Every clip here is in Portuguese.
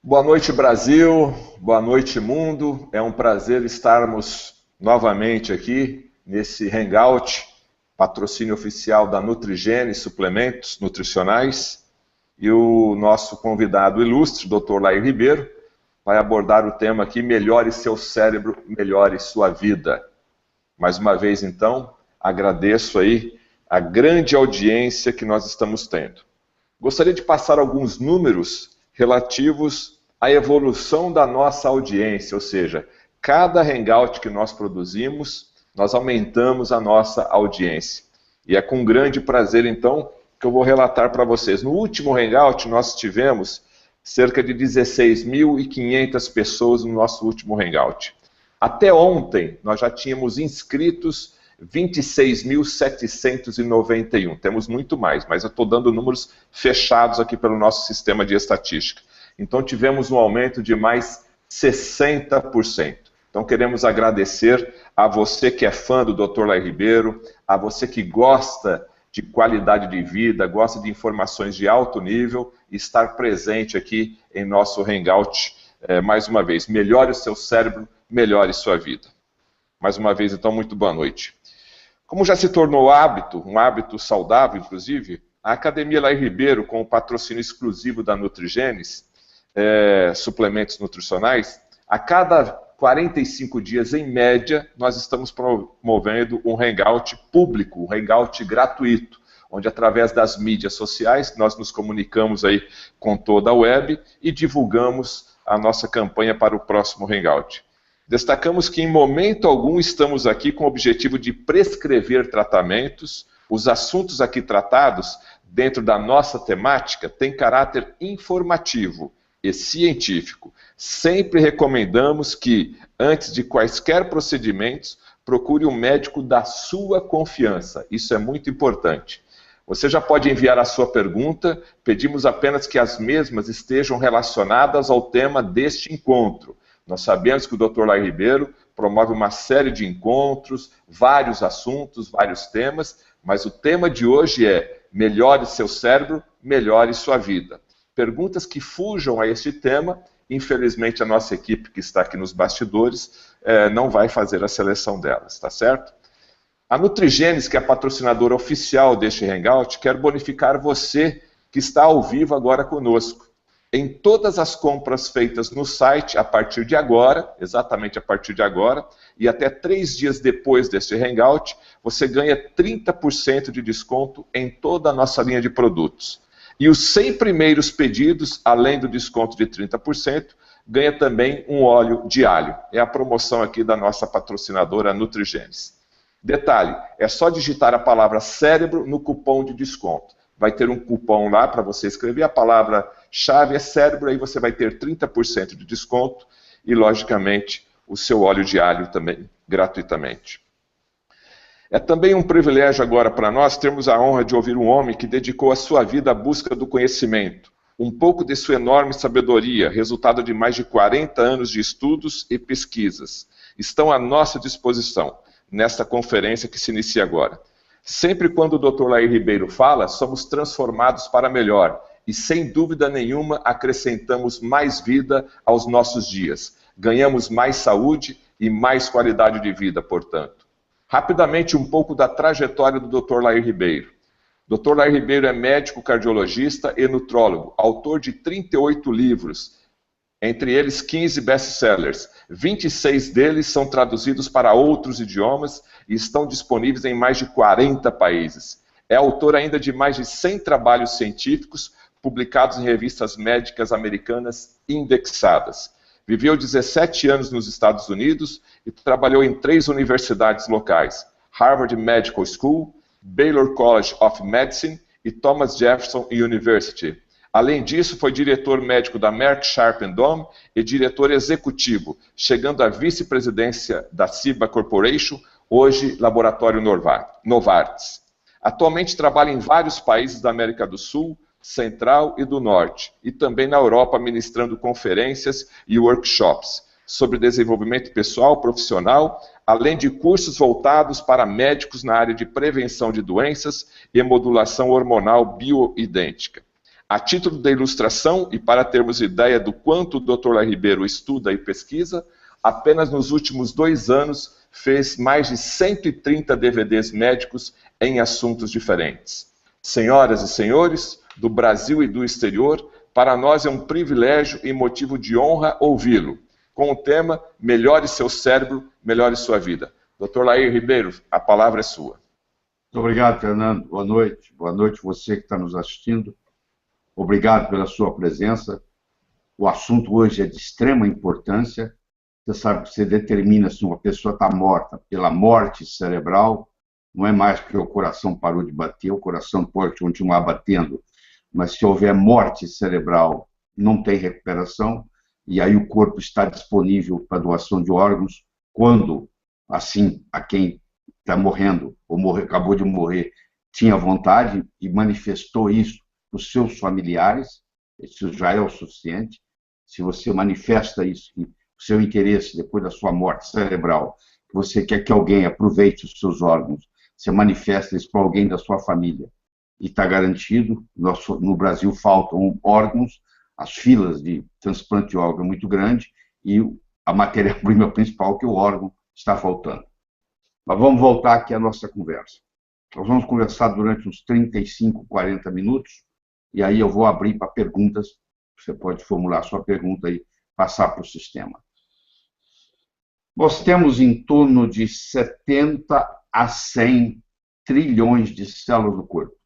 Boa noite, Brasil. Boa noite, mundo. É um prazer estarmos novamente aqui nesse Hangout, patrocínio oficial da Nutrigene Suplementos Nutricionais. E o nosso convidado ilustre, Dr. Lair Ribeiro, vai abordar o tema aqui: melhore seu cérebro, melhore sua vida. Mais uma vez, então, agradeço aí a grande audiência que nós estamos tendo. Gostaria de passar alguns números relativos à evolução da nossa audiência, ou seja, cada hangout que nós produzimos, nós aumentamos a nossa audiência. E é com grande prazer, então, que eu vou relatar para vocês. No último hangout, nós tivemos cerca de 16.500 pessoas no nosso último hangout. Até ontem, nós já tínhamos inscritos 26.791. Temos muito mais, mas eu estou dando números fechados aqui pelo nosso sistema de estatística. Então tivemos um aumento de mais 60%. Então queremos agradecer a você que é fã do Dr. Lair Ribeiro, a você que gosta de qualidade de vida, gosta de informações de alto nível, estar presente aqui em nosso Hangout mais uma vez. Melhore o seu cérebro, melhore sua vida. Mais uma vez, então, muito boa noite. Como já se tornou hábito, um hábito saudável, inclusive, a Academia Lair Ribeiro, com o patrocínio exclusivo da Nutrigenes, suplementos nutricionais, a cada 45 dias, em média, nós estamos promovendo um hangout público, um hangout gratuito, onde através das mídias sociais nós nos comunicamos aí com toda a web e divulgamos a nossa campanha para o próximo hangout. Destacamos que em momento algum estamos aqui com o objetivo de prescrever tratamentos. Os assuntos aqui tratados dentro da nossa temática têm caráter informativo e científico. Sempre recomendamos que, antes de quaisquer procedimentos, procure um médico da sua confiança. Isso é muito importante. Você já pode enviar a sua pergunta, pedimos apenas que as mesmas estejam relacionadas ao tema deste encontro. Nós sabemos que o Dr. Lair Ribeiro promove uma série de encontros, vários assuntos, vários temas, mas o tema de hoje é: melhore seu cérebro, melhore sua vida. Perguntas que fujam a este tema, infelizmente a nossa equipe que está aqui nos bastidores não vai fazer a seleção delas, tá certo? A Nutrigenes, que é a patrocinadora oficial deste Hangout, quer bonificar você que está ao vivo agora conosco. Em todas as compras feitas no site, a partir de agora, exatamente a partir de agora, e até 3 dias depois deste Hangout, você ganha 30% de desconto em toda a nossa linha de produtos. E os 100 primeiros pedidos, além do desconto de 30%, ganha também um óleo de alho. É a promoção aqui da nossa patrocinadora Nutrigenes. Detalhe, é só digitar a palavra cérebro no cupom de desconto. Vai ter um cupom lá para você escrever, a palavra-chave é cérebro, aí você vai ter 30% de desconto e, logicamente, o seu óleo de alho também, gratuitamente. É também um privilégio agora para nós termos a honra de ouvir um homem que dedicou a sua vida à busca do conhecimento, um pouco de sua enorme sabedoria, resultado de mais de 40 anos de estudos e pesquisas, estão à nossa disposição nesta conferência que se inicia agora. Sempre quando o Dr. Lair Ribeiro fala, somos transformados para melhor e, sem dúvida nenhuma, acrescentamos mais vida aos nossos dias. Ganhamos mais saúde e mais qualidade de vida, portanto. Rapidamente, um pouco da trajetória do Dr. Lair Ribeiro. Dr. Lair Ribeiro é médico cardiologista e nutrólogo, autor de 38 livros, entre eles 15 best-sellers. 26 deles são traduzidos para outros idiomas e estão disponíveis em mais de 40 países. É autor ainda de mais de 100 trabalhos científicos publicados em revistas médicas americanas indexadas. Viveu 17 anos nos Estados Unidos e trabalhou em 3 universidades locais: Harvard Medical School, Baylor College of Medicine e Thomas Jefferson University. Além disso, foi diretor médico da Merck Sharp & Dohme e diretor executivo, chegando à vice-presidência da Ciba Corporation, hoje Laboratório Novartis. Atualmente trabalha em vários países da América do Sul, Central e do Norte, e também na Europa, ministrando conferências e workshops sobre desenvolvimento pessoal, profissional, além de cursos voltados para médicos na área de prevenção de doenças e modulação hormonal bioidêntica. A título de ilustração, e para termos ideia do quanto o Dr. Laí Ribeiro estuda e pesquisa, apenas nos últimos 2 anos fez mais de 130 DVDs médicos em assuntos diferentes. Senhoras e senhores, do Brasil e do exterior, para nós é um privilégio e motivo de honra ouvi-lo, com o tema Melhore seu cérebro, melhore sua vida. Dr. Laí Ribeiro, a palavra é sua. Muito obrigado, Fernando. Boa noite. Boa noite você que está nos assistindo. Obrigado pela sua presença. O assunto hoje é de extrema importância. Você sabe que você determina se uma pessoa está morta pela morte cerebral. Não é mais porque o coração parou de bater, o coração pode continuar batendo, mas se houver morte cerebral, não tem recuperação, e aí o corpo está disponível para doação de órgãos quando, assim, a quem está morrendo, ou acabou de morrer, tinha vontade e manifestou isso para os seus familiares. Isso já é o suficiente. Se você manifesta isso, o seu interesse depois da sua morte cerebral, que você quer que alguém aproveite os seus órgãos, você manifesta isso para alguém da sua família, e está garantido. No Brasil faltam órgãos, as filas de transplante de órgão é muito grande, e a matéria-prima principal, que o órgão, está faltando. Mas vamos voltar aqui à nossa conversa. Nós vamos conversar durante uns 35, 40 minutos, e aí eu vou abrir para perguntas. Você pode formular sua pergunta e passar para o sistema. Nós temos em torno de 70 a 100 trilhões de células no corpo.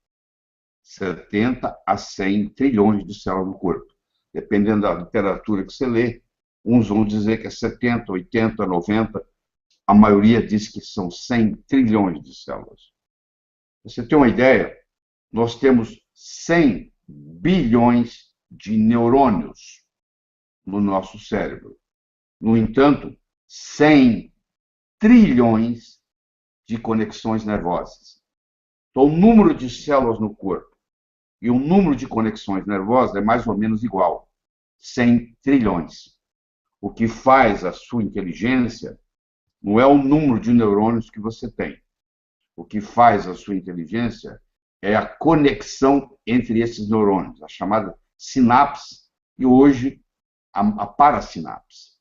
70 a 100 trilhões de células no corpo. Dependendo da literatura que você lê, uns vão dizer que é 70, 80, 90. A maioria diz que são 100 trilhões de células. Você tem uma ideia? Nós temos 100 bilhões de neurônios no nosso cérebro. No entanto, 100 trilhões de conexões nervosas. Então, o número de células no corpo e o número de conexões nervosas é mais ou menos igual. 100 trilhões. O que faz a sua inteligência não é o número de neurônios que você tem. O que faz a sua inteligência é a conexão entre esses neurônios, a chamada sinapse e hoje a parasinapse.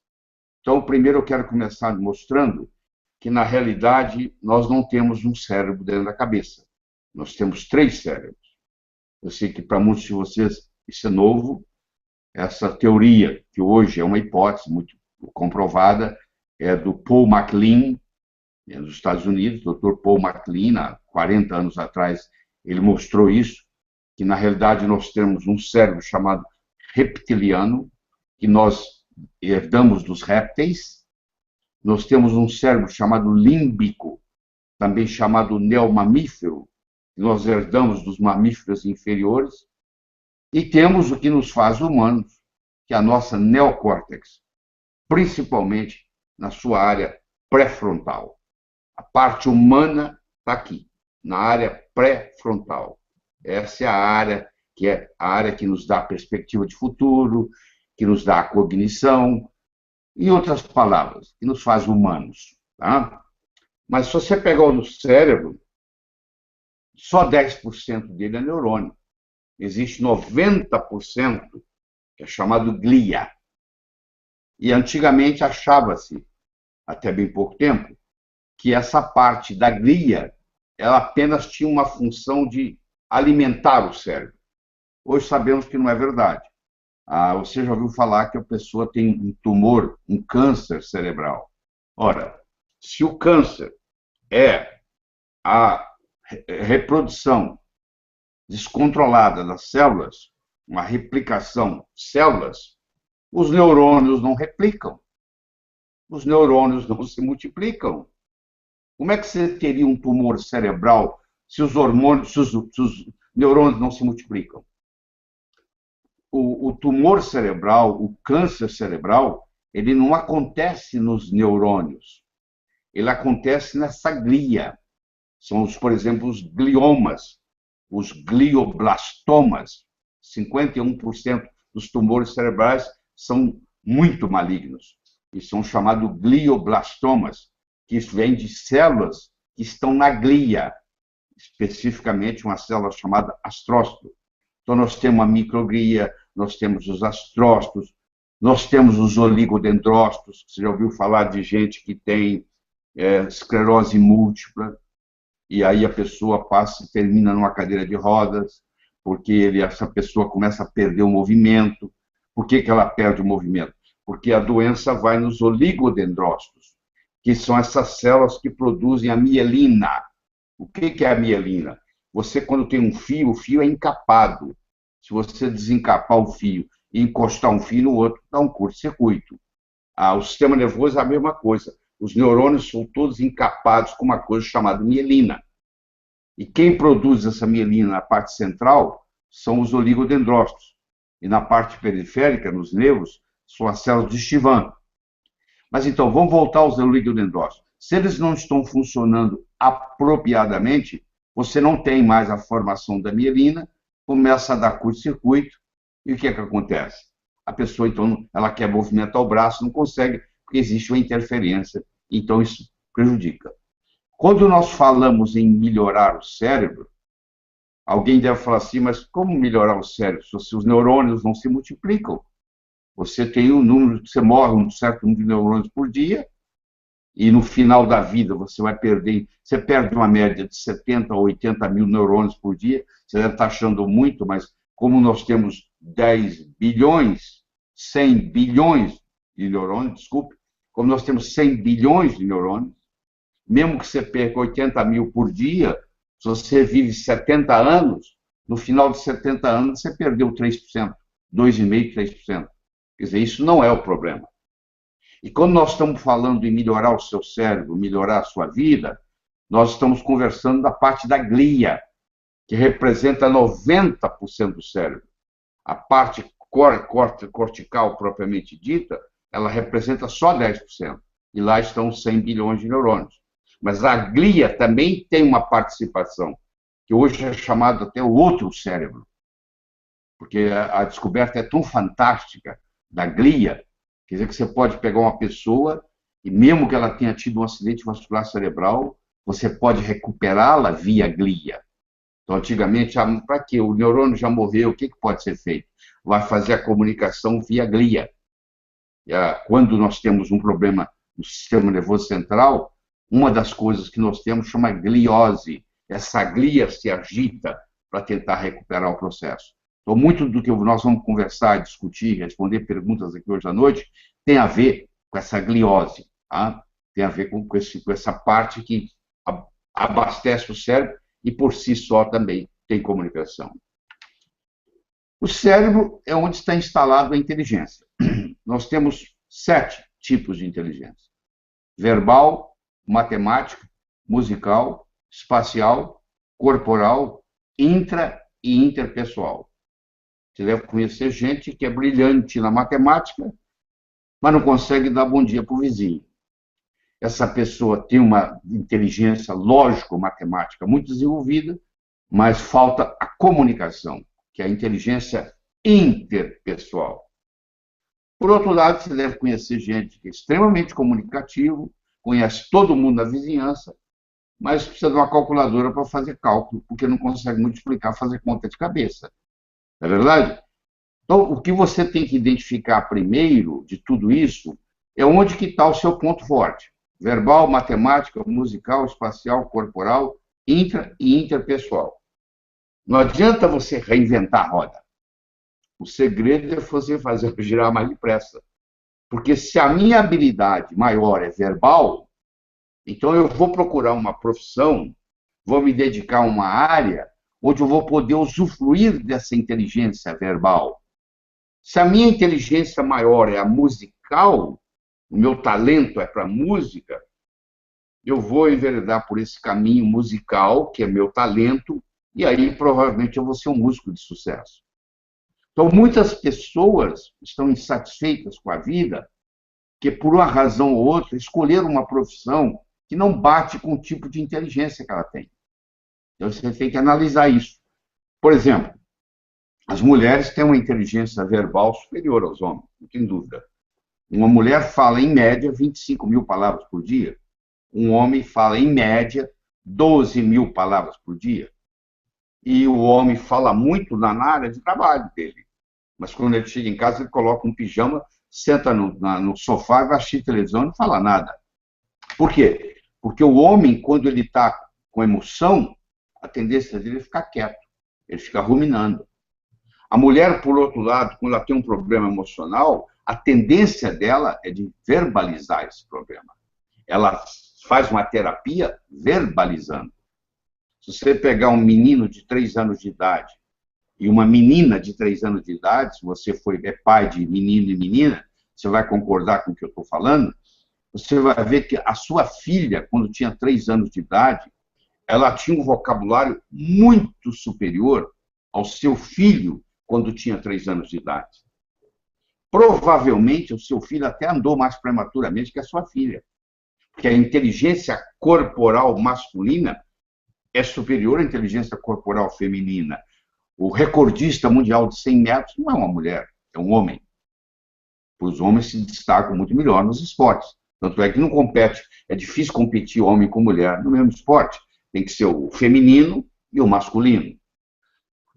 Então, primeiro eu quero começar mostrando que, na realidade, nós não temos um cérebro dentro da cabeça. Nós temos 3 cérebros. Eu sei que para muitos de vocês isso é novo. Essa teoria, que hoje é uma hipótese muito comprovada, é do Paul MacLean, dos Estados Unidos. Dr. Paul MacLean, há 40 anos atrás, ele mostrou isso, que na realidade nós temos um cérebro chamado reptiliano, que nós herdamos dos répteis. Nós temos um cérebro chamado límbico, também chamado neomamífero, que nós herdamos dos mamíferos inferiores. E temos o que nos faz humanos, que é a nossa neocórtex, principalmente na sua área pré-frontal. A parte humana está aqui, na área pré-frontal. Essa é a área que nos dá a perspectiva de futuro, que nos dá a cognição, em outras palavras, que nos faz humanos. Tá? Mas se você pegar o cérebro, só 10% dele é neurônio. Existe 90%, que é chamado glia. E antigamente achava-se, até bem pouco tempo, que essa parte da glia, ela apenas tinha uma função de alimentar o cérebro. Hoje sabemos que não é verdade. Você já ouviu falar que a pessoa tem um tumor, um câncer cerebral. Ora, se o câncer é a reprodução descontrolada das células, uma replicação de células, os neurônios não replicam. Os neurônios não se multiplicam. Como é que você teria um tumor cerebral se os neurônios não se multiplicam? O tumor cerebral, o câncer cerebral, ele não acontece nos neurônios. Ele acontece nessa glia. São, por exemplo, os gliomas, os glioblastomas. 51% dos tumores cerebrais são muito malignos e são chamados glioblastomas, que vêm de células que estão na glia, especificamente uma célula chamada astrócito. Então, nós temos a microglia, nós temos os astrócitos, nós temos os oligodendrócitos. Você já ouviu falar de gente que tem esclerose múltipla, e aí a pessoa passa e termina numa cadeira de rodas, porque essa pessoa começa a perder o movimento. Por que ela perde o movimento? Porque a doença vai nos oligodendrócitos, que são essas células que produzem a mielina. O que é a mielina? Você, quando tem um fio, o fio é encapado. Se você desencapar o fio e encostar um fio no outro, dá um curto-circuito. O sistema nervoso é a mesma coisa. Os neurônios são todos encapados com uma coisa chamada mielina. E quem produz essa mielina na parte central são os oligodendrócitos. E na parte periférica, nos nervos, são as células de Schwann. Mas então, vamos voltar aos oligodendrócitos. Se eles não estão funcionando apropriadamente, você não tem mais a formação da mielina, começa a dar curto-circuito, e o que acontece? A pessoa, então, ela quer movimentar o braço, não consegue, porque existe uma interferência, então isso prejudica. Quando nós falamos em melhorar o cérebro, alguém deve falar assim, mas como melhorar o cérebro se os neurônios não se multiplicam? Você tem um número, você morre um certo número de neurônios por dia, e no final da vida você perde uma média de 70 a 80 mil neurônios por dia. Você deve estar achando muito, mas como nós temos 10 bilhões, 100 bilhões de neurônios, desculpe, como nós temos 100 bilhões de neurônios, mesmo que você perca 80 mil por dia, se você vive 70 anos, no final de 70 anos você perdeu 3%, 2,5%, 3%. Quer dizer, isso não é o problema. E quando nós estamos falando em melhorar o seu cérebro, melhorar a sua vida, nós estamos conversando da parte da glia, que representa 90% do cérebro. A parte cortical propriamente dita, ela representa só 10%. E lá estão 100 bilhões de neurônios. Mas a glia também tem uma participação, que hoje é chamado até o outro cérebro. Porque a descoberta é tão fantástica da glia, quer dizer que você pode pegar uma pessoa e mesmo que ela tenha tido um acidente vascular cerebral, você pode recuperá-la via glia. Então, antigamente, para quê? O neurônio já morreu, o que pode ser feito? Vai fazer a comunicação via glia. Quando nós temos um problema no sistema nervoso central, uma das coisas que nós temos chama gliose. Essa glia se agita para tentar recuperar o processo. Então, muito do que nós vamos conversar, discutir, responder perguntas aqui hoje à noite, tem a ver com essa gliose, tá? Tem a ver com essa parte que abastece o cérebro e, por si só, também tem comunicação. O cérebro é onde está instalada a inteligência. Nós temos 7 tipos de inteligência: verbal, matemática, musical, espacial, corporal, intra e interpessoal. Você deve conhecer gente que é brilhante na matemática, mas não consegue dar bom dia para o vizinho. Essa pessoa tem uma inteligência lógico-matemática muito desenvolvida, mas falta a comunicação, que é a inteligência interpessoal. Por outro lado, você deve conhecer gente que é extremamente comunicativo, conhece todo mundo na vizinhança, mas precisa de uma calculadora para fazer cálculo, porque não consegue multiplicar, fazer conta de cabeça. Não é verdade? Então, o que você tem que identificar primeiro de tudo isso é onde que está o seu ponto forte. Verbal, matemática, musical, espacial, corporal, intra e interpessoal. Não adianta você reinventar a roda. O segredo é você fazer girar mais depressa. Porque se a minha habilidade maior é verbal, então eu vou procurar uma profissão, vou me dedicar a uma área onde eu vou poder usufruir dessa inteligência verbal. Se a minha inteligência maior é a musical, o meu talento é para música, eu vou enveredar por esse caminho musical, que é meu talento, e aí provavelmente eu vou ser um músico de sucesso. Então, muitas pessoas estão insatisfeitas com a vida, que por uma razão ou outra escolheram uma profissão que não bate com o tipo de inteligência que ela tem. Então, você tem que analisar isso. Por exemplo, as mulheres têm uma inteligência verbal superior aos homens, não tem dúvida. Uma mulher fala, em média, 25 mil palavras por dia. Um homem fala, em média, 12 mil palavras por dia. e o homem fala muito na área de trabalho dele. Mas quando ele chega em casa, ele coloca um pijama, senta no sofá, vai assistir televisão e não fala nada. Por quê? Porque o homem, quando ele está com emoção, a tendência dele é ficar quieto, ele fica ruminando. A mulher, por outro lado, quando ela tem um problema emocional, a tendência dela é de verbalizar esse problema. Ela faz uma terapia verbalizando. Se você pegar um menino de 3 anos de idade e uma menina de 3 anos de idade, se você é pai de menino e menina, você vai concordar com o que eu estou falando, você vai ver que a sua filha, quando tinha 3 anos de idade, ela tinha um vocabulário muito superior ao seu filho quando tinha 3 anos de idade. Provavelmente, o seu filho até andou mais prematuramente que a sua filha, porque a inteligência corporal masculina é superior à inteligência corporal feminina. O recordista mundial de 100 metros não é uma mulher, é um homem. Os homens se destacam muito melhor nos esportes. Tanto é que não compete, é difícil competir homem com mulher no mesmo esporte. Tem que ser o feminino e o masculino.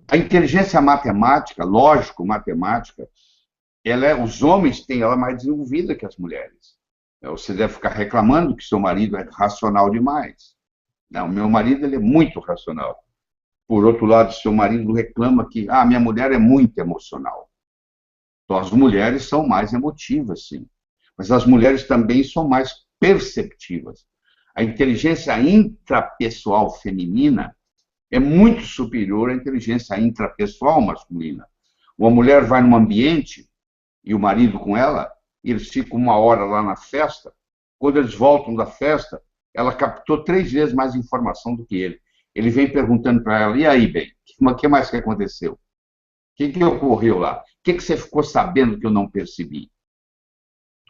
A inteligência matemática, lógico-matemática, os homens têm ela mais desenvolvida que as mulheres. Você deve ficar reclamando que seu marido é racional demais. Não, meu marido ele é muito racional. Por outro lado, seu marido reclama que minha mulher é muito emocional. Então, as mulheres são mais emotivas, sim. Mas as mulheres também são mais perceptivas. A inteligência intrapessoal feminina é muito superior à inteligência intrapessoal masculina. Uma mulher vai num ambiente, e o marido com ela, e eles ficam 1 hora lá na festa. Quando eles voltam da festa, ela captou 3 vezes mais informação do que ele. Ele vem perguntando para ela, e aí, bem, o que mais que aconteceu? O que ocorreu lá? O que você ficou sabendo que eu não percebi?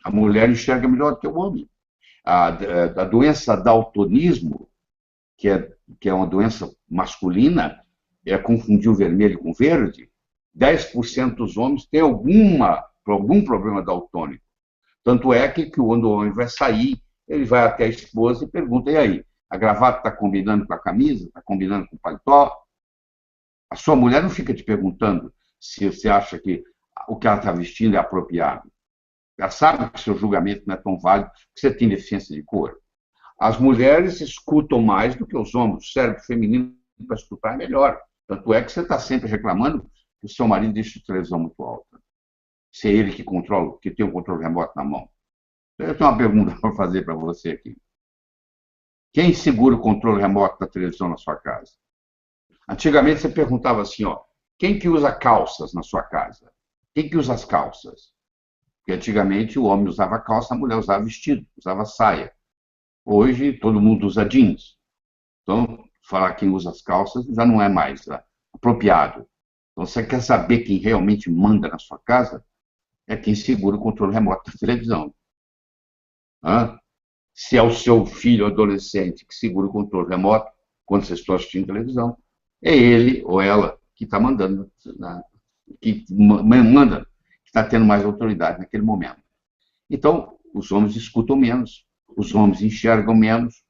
A mulher enxerga melhor do que o homem. A doença daltonismo, que é uma doença masculina, é confundir o vermelho com o verde, 10% dos homens têm algum problema daltônico. Tanto é que quando o homem vai sair, ele vai até a esposa e pergunta, e aí, a gravata está combinando com a camisa? Está combinando com o paletó? A sua mulher não fica te perguntando se você acha que o que ela está vestindo é apropriado. Ela sabe que o seu julgamento não é tão válido, que você tem deficiência de cor. As mulheres escutam mais do que os homens. O cérebro feminino para escutar é melhor. Tanto é que você está sempre reclamando que o seu marido deixa a televisão muito alta. Se é ele que controla, que tem o controle remoto na mão. Eu tenho uma pergunta para fazer para você aqui. Quem segura o controle remoto da televisão na sua casa? Antigamente você perguntava assim, quem que usa calças na sua casa? Quem que usa as calças? Porque antigamente o homem usava calça, a mulher usava vestido, usava saia. Hoje todo mundo usa jeans. Então, falar quem usa as calças já não é mais apropriado. Então, você quer saber quem realmente manda na sua casa? É quem segura o controle remoto da televisão. Se é o seu filho adolescente que segura o controle remoto, quando vocês estão assistindo televisão, é ele ou ela que está mandando, que está tendo mais autoridade naquele momento. Então, os homens escutam menos, os homens enxergam menos,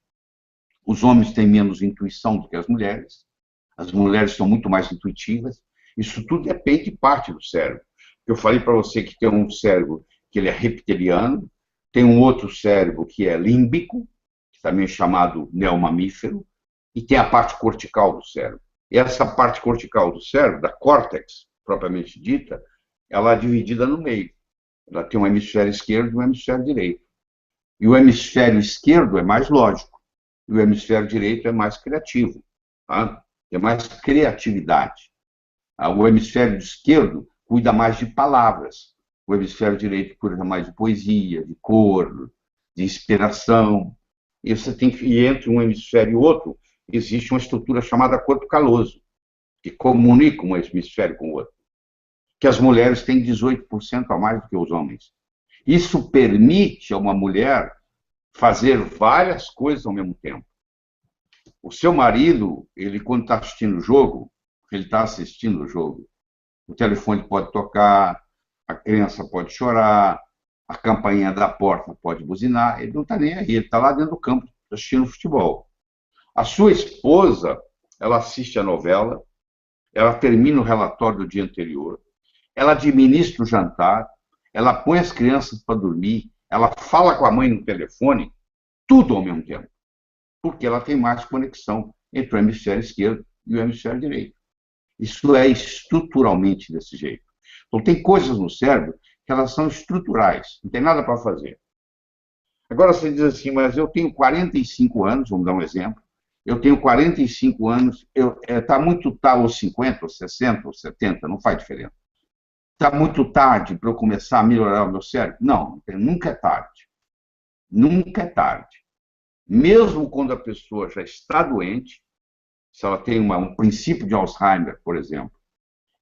os homens têm menos intuição do que as mulheres são muito mais intuitivas. Isso tudo depende de parte do cérebro. Eu falei para você que tem um cérebro que ele é reptiliano, tem um outro cérebro que é límbico, que também é chamado neomamífero, e tem a parte cortical do cérebro. E essa parte cortical do cérebro, da córtex, propriamente dita, ela é dividida no meio. Ela tem um hemisfério esquerdo e um hemisfério direito. E o hemisfério esquerdo é mais lógico, e o hemisfério direito é mais criativo. Tem mais criatividade. O hemisfério esquerdo cuida mais de palavras. O hemisfério direito cuida mais de poesia, de cor, de inspiração. E entre um hemisfério e outro, existe uma estrutura chamada corpo caloso, que comunica um hemisfério com o outro. Que as mulheres têm 18% a mais do que os homens. Isso permite a uma mulher fazer várias coisas ao mesmo tempo. O seu marido, ele quando está assistindo o jogo, o telefone pode tocar, a criança pode chorar, a campainha da porta pode buzinar, ele não está nem aí, ele está lá dentro do campo assistindo futebol. A sua esposa, ela assiste a novela, ela termina o relatório do dia anterior, ela administra o jantar, ela põe as crianças para dormir, ela fala com a mãe no telefone, tudo ao mesmo tempo, porque ela tem mais conexão entre o hemisfério esquerdo e o hemisfério direito. Isso é estruturalmente desse jeito. Então, tem coisas no cérebro que elas são estruturais, não tem nada para fazer. Agora você diz assim, mas eu tenho 45 anos, vamos dar um exemplo, eu tenho 45 anos, ou 50, ou 60, ou 70, não faz diferença. Está muito tarde para eu começar a melhorar o meu cérebro? Não, nunca é tarde. Nunca é tarde. Mesmo quando a pessoa já está doente, se ela tem um princípio de Alzheimer, por exemplo,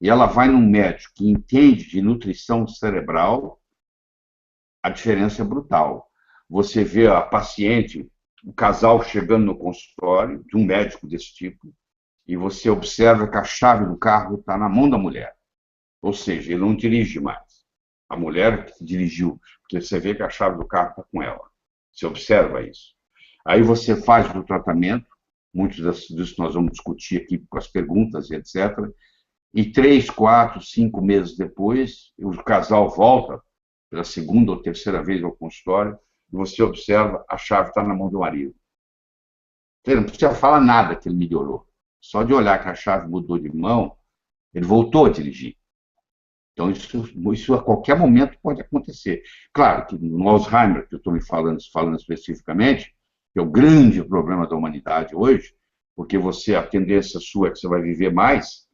e ela vai num médico que entende de nutrição cerebral, a diferença é brutal. Você vê a paciente, o casal chegando no consultório de um médico desse tipo, e você observa que a chave do carro está na mão da mulher. Ou seja, ele não dirige mais. A mulher que dirigiu, porque você vê que a chave do carro está com ela. Você observa isso. Aí você faz o tratamento, muitos disso nós vamos discutir aqui com as perguntas e etc. E 3, 4, 5 meses depois, o casal volta pela segunda ou terceira vez ao consultório e você observa a chave está na mão do marido. Ele não precisa falar nada que ele melhorou. Só de olhar que a chave mudou de mão, ele voltou a dirigir. Então, isso a qualquer momento pode acontecer. Claro que no Alzheimer, que eu estou me falando especificamente, que é o grande problema da humanidade hoje, porque a tendência sua é que você vai viver mais,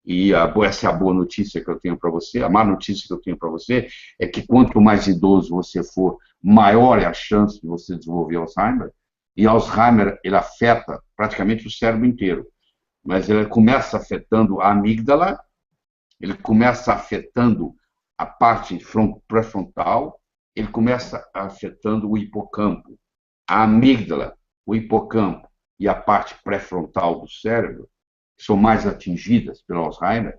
e essa é a boa notícia que eu tenho para você, a má notícia que eu tenho para você é que quanto mais idoso você for, maior é a chance de você desenvolver Alzheimer, e Alzheimer, ele afeta praticamente o cérebro inteiro, mas ele começa afetando a amígdala, ele começa afetando a parte pré-frontal, ele começa afetando o hipocampo. A amígdala, o hipocampo e a parte pré-frontal do cérebro, que são mais atingidas pelo Alzheimer,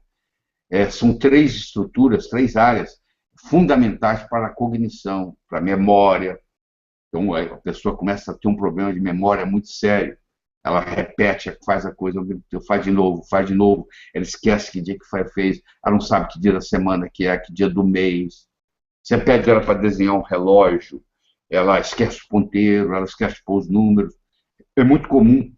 são 3 estruturas, 3 áreas fundamentais para a cognição, para a memória. Então, a pessoa começa a ter um problema de memória muito sério. Ela repete, faz a coisa, faz de novo, ela esquece que dia que fez, ela não sabe que dia da semana que dia do mês. Você pede ela para desenhar um relógio, ela esquece o ponteiro, ela esquece de pôr os números. É muito comum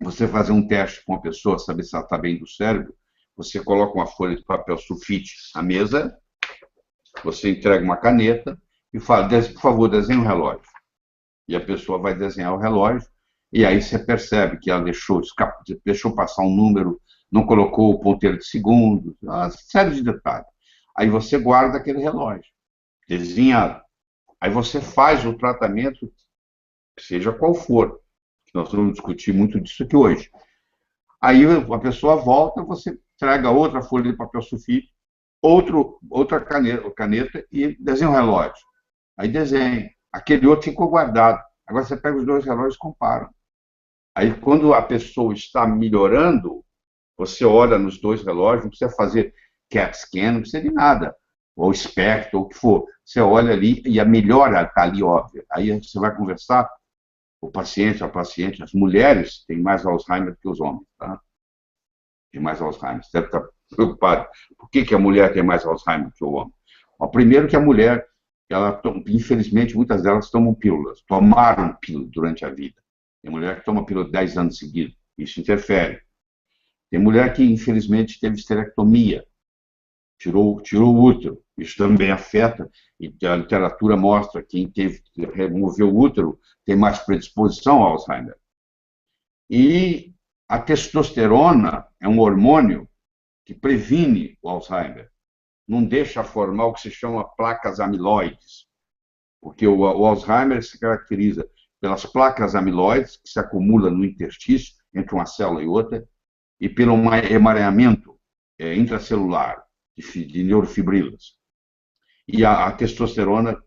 você fazer um teste com uma pessoa, saber se ela está bem do cérebro, você coloca uma folha de papel sulfite na mesa, você entrega uma caneta e fala, por favor, desenhe um relógio. E a pessoa vai desenhar o relógio, e aí você percebe que ela deixou passar um número, não colocou o ponteiro de segundos, uma série de detalhes. Aí você guarda aquele relógio, desenhado. Aí você faz o tratamento, seja qual for. Nós vamos discutir muito disso aqui hoje. Aí a pessoa volta, você entrega outra folha de papel sulfite, outra caneta e desenha um relógio. Aí desenha. Aquele outro ficou guardado. Agora você pega os 2 relógios e compara. Aí, quando a pessoa está melhorando, você olha nos 2 relógios, não precisa fazer CAT scan, não precisa de nada, ou espectro, ou o que for. Você olha ali e a melhora está ali, óbvia. Aí você vai conversar, o paciente, a paciente, as mulheres têm mais Alzheimer que os homens, tá? Tem mais Alzheimer. Você deve estar preocupado. Por que a mulher tem mais Alzheimer que o homem? Bom, primeiro que a mulher, infelizmente, muitas delas tomam pílulas, tomaram pílula durante a vida. Tem mulher que toma pílula 10 anos seguidos, isso interfere. Tem mulher que, infelizmente, teve esterectomia, tirou o útero, isso também afeta, e a literatura mostra que quem removeu o útero tem mais predisposição ao Alzheimer. E a testosterona é um hormônio que previne o Alzheimer, não deixa formar o que se chama placas amiloides, porque o Alzheimer se caracteriza pelas placas amiloides que se acumulam no interstício entre uma célula e outra, e pelo emaranhamento intracelular de neurofibrilas. E a testosterona,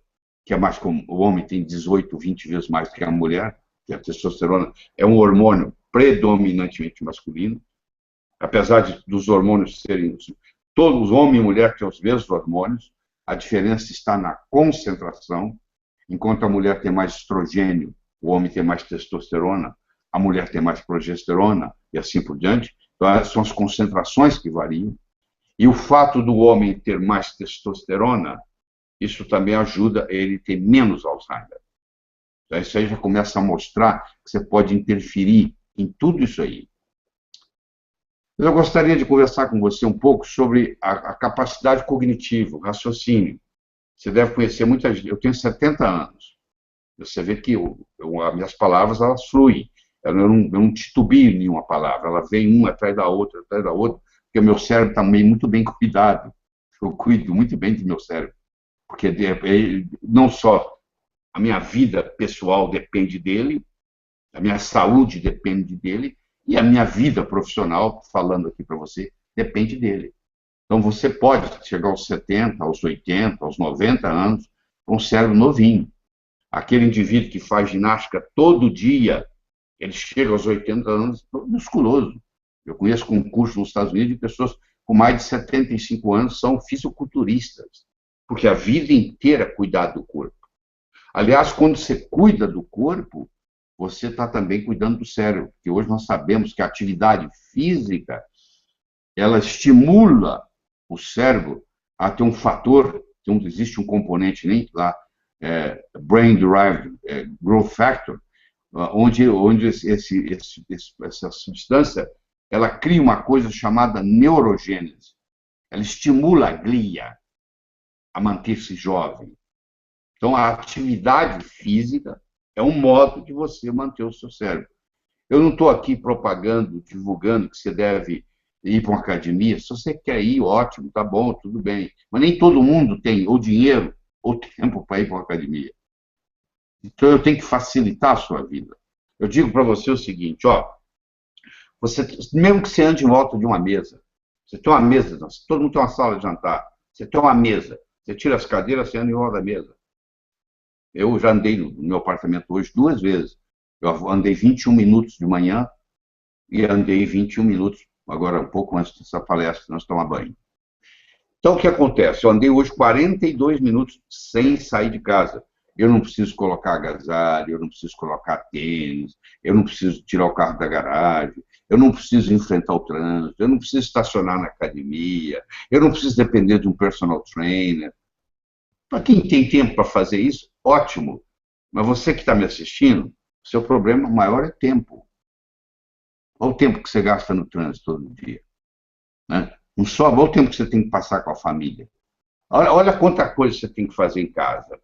que é mais comum, o homem tem 18, 20 vezes mais que a mulher, que a testosterona é um hormônio predominantemente masculino, apesar dos hormônios serem... Todos, homem e mulher, têm os mesmos hormônios, a diferença está na concentração. Enquanto a mulher tem mais estrogênio, o homem tem mais testosterona, a mulher tem mais progesterona, e assim por diante. Então, são as concentrações que variam. E o fato do homem ter mais testosterona, isso também ajuda ele a ter menos Alzheimer. Então, isso aí já começa a mostrar que você pode interferir em tudo isso aí. Eu gostaria de conversar com você um pouco sobre a capacidade cognitiva, o raciocínio. Você deve conhecer muita gente. Eu tenho 70 anos. Você vê que as minhas palavras, elas fluem. Eu não titubio nenhuma palavra. Ela vem uma atrás da outra, porque o meu cérebro está muito bem cuidado. Eu cuido muito bem do meu cérebro. Porque não só a minha vida pessoal depende dele, a minha saúde depende dele, e a minha vida profissional, falando aqui para você, depende dele. Então, você pode chegar aos 70, aos 80, aos 90 anos com um cérebro novinho. Aquele indivíduo que faz ginástica todo dia, ele chega aos 80 anos musculoso. Eu conheço concursos nos Estados Unidos de pessoas com mais de 75 anos são fisiculturistas, porque a vida inteira é cuidar do corpo. Aliás, quando você cuida do corpo, você está também cuidando do cérebro, porque hoje nós sabemos que a atividade física, ela estimula o cérebro a ter um fator, existe um componente nem lá, Brain Derived Growth Factor, onde essa substância, ela cria uma coisa chamada neurogênese. Ela estimula a glia a manter-se jovem. Então, a atividade física é um modo de você manter o seu cérebro. Eu não estou aqui propagando, divulgando que você deve ir para uma academia. Se você quer ir, ótimo, tá bom, tudo bem. Mas nem todo mundo tem ou dinheiro ou tempo para ir para uma academia. Então, eu tenho que facilitar a sua vida. Eu digo para você o seguinte, mesmo que você ande em volta de uma mesa, você tem uma mesa, todo mundo tem uma sala de jantar, você tem uma mesa, você tira as cadeiras, você anda em volta da mesa. Eu já andei no meu apartamento hoje 2 vezes. Eu andei 21 minutos de manhã e andei 21 minutos, agora um pouco antes dessa palestra, nós tomar banho. Então, o que acontece? Eu andei hoje 42 minutos sem sair de casa. Eu não preciso colocar agasalho, eu não preciso colocar tênis, eu não preciso tirar o carro da garagem, eu não preciso enfrentar o trânsito, eu não preciso estacionar na academia, eu não preciso depender de um personal trainer. Para quem tem tempo para fazer isso, ótimo. Mas você que está me assistindo, seu problema maior é tempo. Olha o tempo que você gasta no trânsito todo dia. Né? Não só, olha o tempo que você tem que passar com a família. Olha quanta coisa você tem que fazer em casa.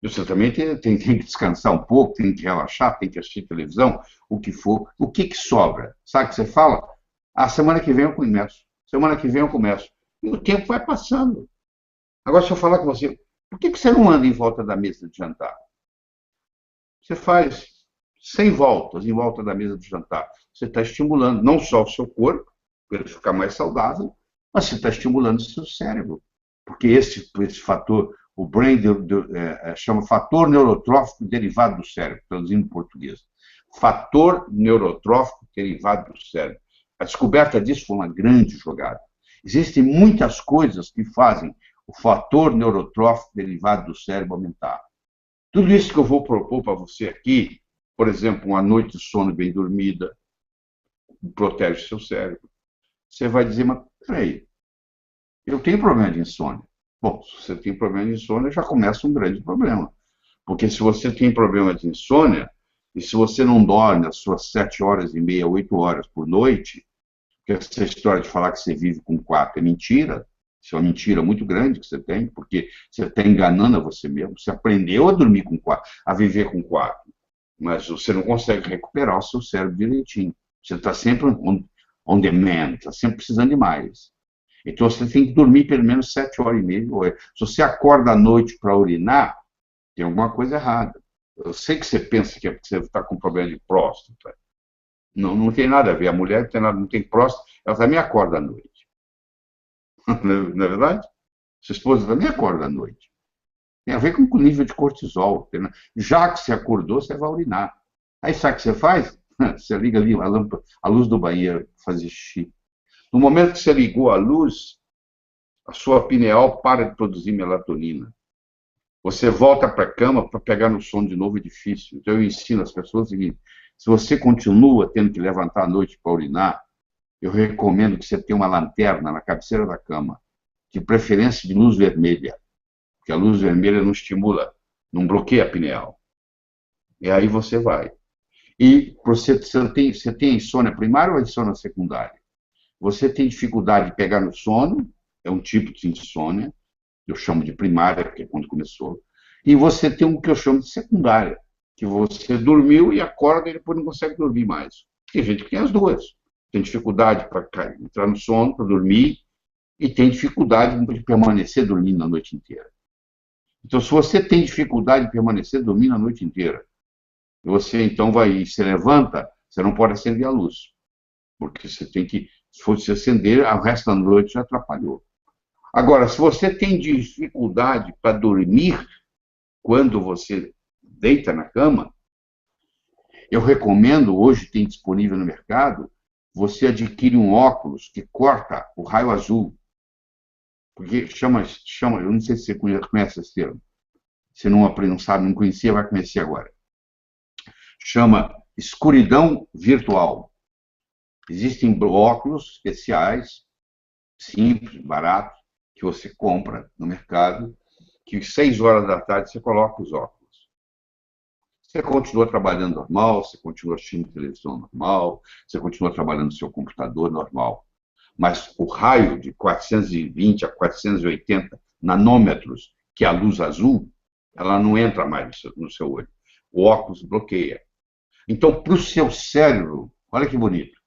Você também tem que descansar um pouco, tem que relaxar, tem que assistir televisão, o que for. O que sobra? Sabe o que você fala? Semana que vem eu começo. Semana que vem eu começo. E o tempo vai passando. Agora, se eu falar com você, por que você não anda em volta da mesa de jantar? Você faz 100 voltas em volta da mesa de jantar. Você está estimulando não só o seu corpo, para ele ficar mais saudável, mas você está estimulando o seu cérebro. Porque esse fator, o brain chama fator neurotrófico derivado do cérebro, traduzindo em português. Fator neurotrófico derivado do cérebro. A descoberta disso foi uma grande jogada. Existem muitas coisas que fazem o fator neurotrófico derivado do cérebro aumentar. Tudo isso que eu vou propor para você aqui, por exemplo, uma noite de sono bem dormida, protege seu cérebro. Você vai dizer, mas peraí, eu tenho problema de insônia. Bom, se você tem problema de insônia, já começa um grande problema. Porque se você tem problema de insônia, e se você não dorme as suas 7 horas e meia, 8 horas por noite, porque essa história de falar que você vive com 4 é mentira, isso é uma mentira muito grande que você tem, porque você está enganando a você mesmo. Você aprendeu a dormir com 4, a viver com 4, mas você não consegue recuperar o seu cérebro direitinho. Você está sempre on demand, está sempre precisando de mais. Então você tem que dormir pelo menos 7 horas e meia. Se você acorda à noite para urinar, tem alguma coisa errada. Eu sei que você pensa que é porque você está com problema de próstata. Não tem nada a ver. A mulher não tem próstata, ela também acorda à noite. Não é verdade? Sua esposa também acorda à noite. Tem a ver com o nível de cortisol. Já que você acordou, você vai urinar. Aí sabe o que você faz? Você liga ali a luz do banheiro para fazer xixi. No momento que você ligou a luz, a sua pineal para de produzir melatonina. Você volta para a cama para pegar no sono de novo, é difícil. Então eu ensino as pessoas o seguinte: se você continua tendo que levantar à noite para urinar, eu recomendo que você tenha uma lanterna na cabeceira da cama, de preferência de luz vermelha, porque a luz vermelha não estimula, não bloqueia a pineal. E aí você vai. E você tem insônia primária ou insônia secundária? Você tem dificuldade de pegar no sono, é um tipo de insônia, eu chamo de primária, porque é quando começou. E você tem um que eu chamo de secundária, que você dormiu e acorda e depois não consegue dormir mais. Tem gente que tem as duas. Tem dificuldade para entrar no sono, para dormir, e tem dificuldade de permanecer dormindo a noite inteira. Então, se você tem dificuldade de permanecer dormindo a noite inteira, você então se levanta, você não pode acender a luz, porque você tem que, se fosse acender, o resto da noite já atrapalhou. Agora, se você tem dificuldade para dormir quando você deita na cama, eu recomendo, hoje tem disponível no mercado, você adquire um óculos que corta o raio azul. Porque chama, eu não sei se você conhece esse termo. Se não sabe, não conhecia, vai conhecer agora. Chama escuridão virtual. Existem óculos especiais, simples, baratos, que você compra no mercado, que às 6 horas da tarde você coloca os óculos. Você continua trabalhando normal, você continua assistindo televisão normal, você continua trabalhando no seu computador normal. Mas o raio de 420 a 480 nanômetros, que é a luz azul, ela não entra mais no seu olho. O óculos bloqueia. Então, para o seu cérebro, olha que bonito,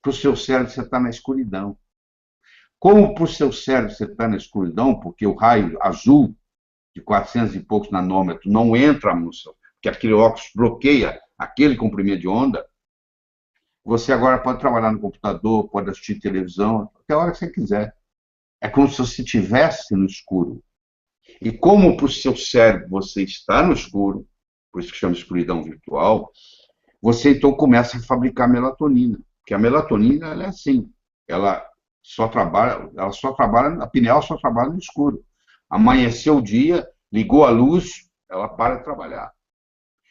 para o seu cérebro você está na escuridão. Como para o seu cérebro você está na escuridão, porque o raio azul de 400 e poucos nanômetros não entra no seu, porque aquele óculos bloqueia aquele comprimento de onda, você agora pode trabalhar no computador, pode assistir televisão, até a hora que você quiser. É como se você estivesse no escuro. E como para o seu cérebro você está no escuro, por isso que chama escuridão virtual, você então começa a fabricar melatonina. Porque a melatonina ela é assim, ela só trabalha, a pineal só trabalha no escuro. Amanheceu o dia, ligou a luz, ela para de trabalhar.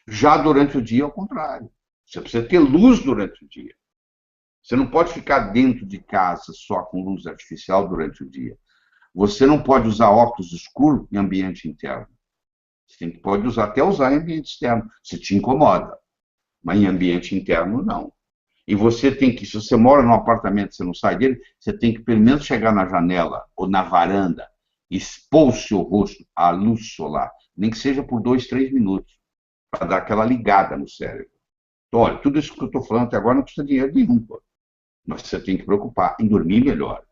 Já durante o dia, ao contrário. Você precisa ter luz durante o dia. Você não pode ficar dentro de casa só com luz artificial durante o dia. Você não pode usar óculos escuros em ambiente interno. Você pode usar, até usar em ambiente externo, se te incomoda. Mas em ambiente interno, não. E você tem que, se você mora num apartamento e você não sai dele, você tem que pelo menos chegar na janela ou na varanda, expor o seu rosto à luz solar, nem que seja por 2, 3 minutos, para dar aquela ligada no cérebro. Então, olha, tudo isso que eu estou falando até agora não custa dinheiro nenhum, pô. Mas você tem que preocupar em dormir melhor.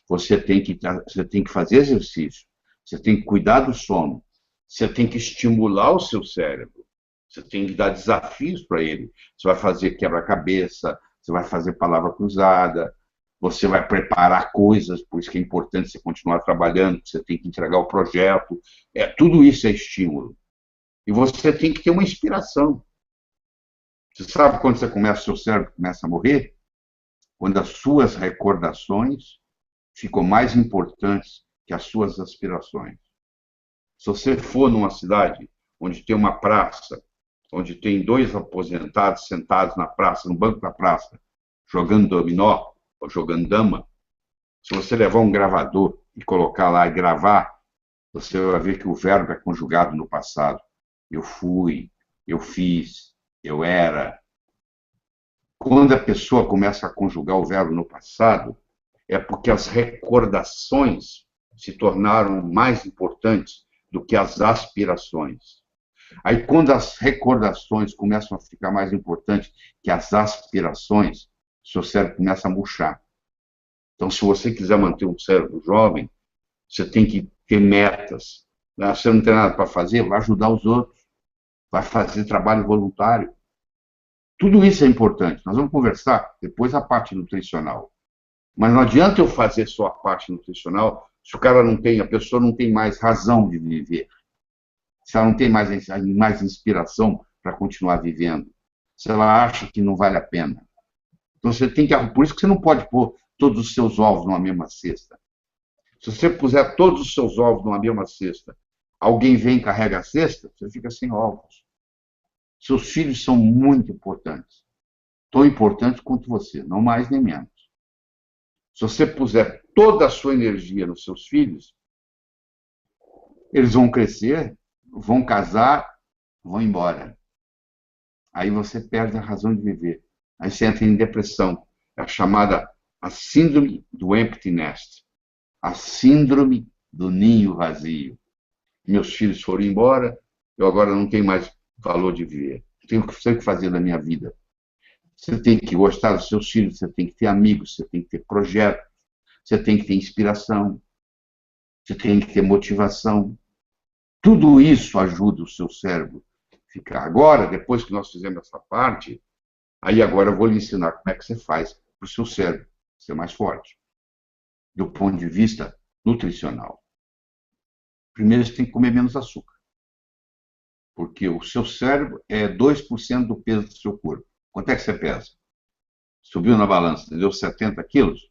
Você tem que fazer exercício. Você tem que cuidar do sono. Você tem que estimular o seu cérebro. Você tem que dar desafios para ele. Você vai fazer quebra-cabeça, você vai fazer palavra cruzada, você vai preparar coisas, por isso que é importante você continuar trabalhando, você tem que entregar o projeto. Tudo isso é estímulo. E você tem que ter uma inspiração. Você sabe quando seu cérebro começa a morrer? Quando as suas recordações ficam mais importantes que as suas aspirações. Se você for numa cidade onde tem uma praça, onde tem 2 aposentados sentados na praça, no banco da praça, jogando dominó ou jogando dama, se você levar um gravador e colocar lá e gravar, você vai ver que o verbo é conjugado no passado. Eu fui, eu fiz, eu era. Quando a pessoa começa a conjugar o verbo no passado, é porque as recordações se tornaram mais importantes do que as aspirações. Aí, quando as recordações começam a ficar mais importantes que as aspirações, seu cérebro começa a murchar. Então, se você quiser manter um cérebro jovem, você tem que ter metas. Você não tem nada para fazer, vai ajudar os outros, vai fazer trabalho voluntário. Tudo isso é importante. Nós vamos conversar depois a parte nutricional. Mas não adianta eu fazer só a parte nutricional se a pessoa não tem mais razão de viver. Se ela não tem mais inspiração para continuar vivendo. Se ela acha que não vale a pena. Então você tem que. Por isso que você não pode pôr todos os seus ovos numa mesma cesta. Se você puser todos os seus ovos numa mesma cesta, alguém vem e carrega a cesta, você fica sem ovos. Seus filhos são muito importantes. Tão importantes quanto você, não mais nem menos. Se você puser toda a sua energia nos seus filhos, eles vão crescer, vão casar, vão embora. Aí você perde a razão de viver. Aí você entra em depressão. É a chamada a síndrome do empty nest. A síndrome do ninho vazio. Meus filhos foram embora, eu agora não tenho mais valor de viver. Tenho que fazer da minha vida. Você tem que gostar dos seus filhos, você tem que ter amigos, você tem que ter projetos, você tem que ter inspiração, você tem que ter motivação. Tudo isso ajuda o seu cérebro a ficar. Agora, depois que nós fizemos essa parte, aí agora eu vou lhe ensinar como é que você faz para o seu cérebro ser mais forte, do ponto de vista nutricional. Primeiro, você tem que comer menos açúcar, porque o seu cérebro é 2% do peso do seu corpo. Quanto é que você pesa? Subiu na balança, deu 70 quilos?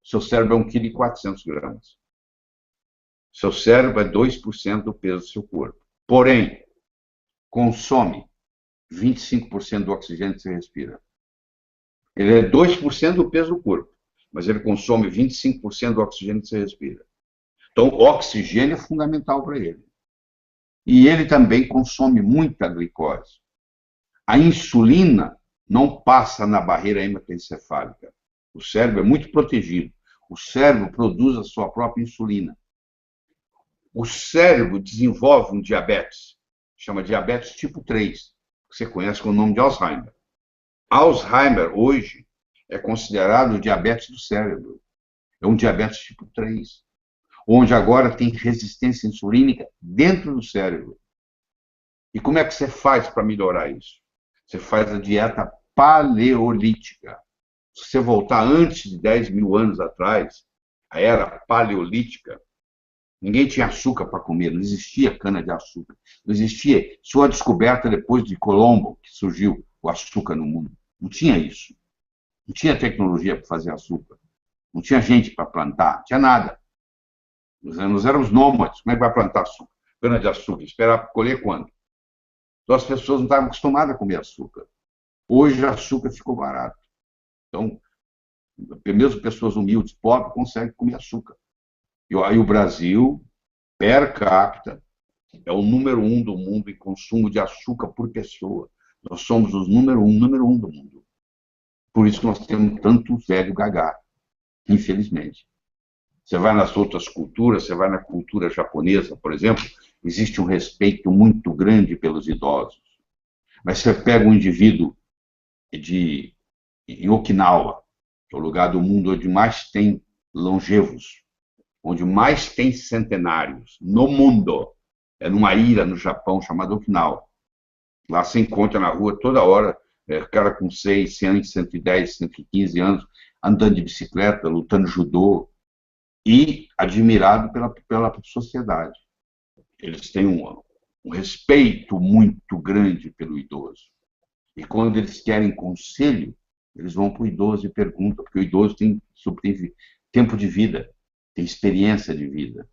Seu cérebro é 1,4 kg. Seu cérebro é 2% do peso do seu corpo. Porém, consome 25% do oxigênio que você respira. Ele é 2% do peso do corpo, mas ele consome 25% do oxigênio que você respira. Então, o oxigênio é fundamental para ele. E ele também consome muita glicose. A insulina não passa na barreira hematoencefálica. O cérebro é muito protegido. O cérebro produz a sua própria insulina. O cérebro desenvolve um diabetes, chama diabetes tipo 3, que você conhece com o nome de Alzheimer. Alzheimer, hoje, é considerado o diabetes do cérebro. É um diabetes tipo 3, onde agora tem resistência insulínica dentro do cérebro. E como é que você faz para melhorar isso? Você faz a dieta paleolítica. Se você voltar antes de 10 mil anos atrás, a era paleolítica, ninguém tinha açúcar para comer, não existia cana-de-açúcar. Não existia. Sua descoberta depois de Colombo, que surgiu o açúcar no mundo. Não tinha isso. Não tinha tecnologia para fazer açúcar. Não tinha gente para plantar, não tinha nada. Nós éramos nômades. Como é que vai plantar açúcar? Cana-de-açúcar. Esperar colher quando? Então as pessoas não estavam acostumadas a comer açúcar. Hoje o açúcar ficou barato. Então, mesmo pessoas humildes, pobres, conseguem comer açúcar. E aí o Brasil, per capita, é o número 1 do mundo em consumo de açúcar por pessoa. Nós somos os número um do mundo. Por isso que nós temos tanto velho gagá, infelizmente. Você vai nas outras culturas, você vai na cultura japonesa, por exemplo, existe um respeito muito grande pelos idosos. Mas você pega um indivíduo em Okinawa, que é o lugar do mundo onde mais tem longevos, onde mais tem centenários no mundo, é numa ilha no Japão chamada Okinawa. Lá se encontra na rua toda hora, cara com 6, 100, 110, 115 anos, andando de bicicleta, lutando judô, e admirado pela sociedade. Eles têm um respeito muito grande pelo idoso. E quando eles querem conselho, eles vão para o idoso e perguntam, porque o idoso tem tempo de vida, tem experiência de vida.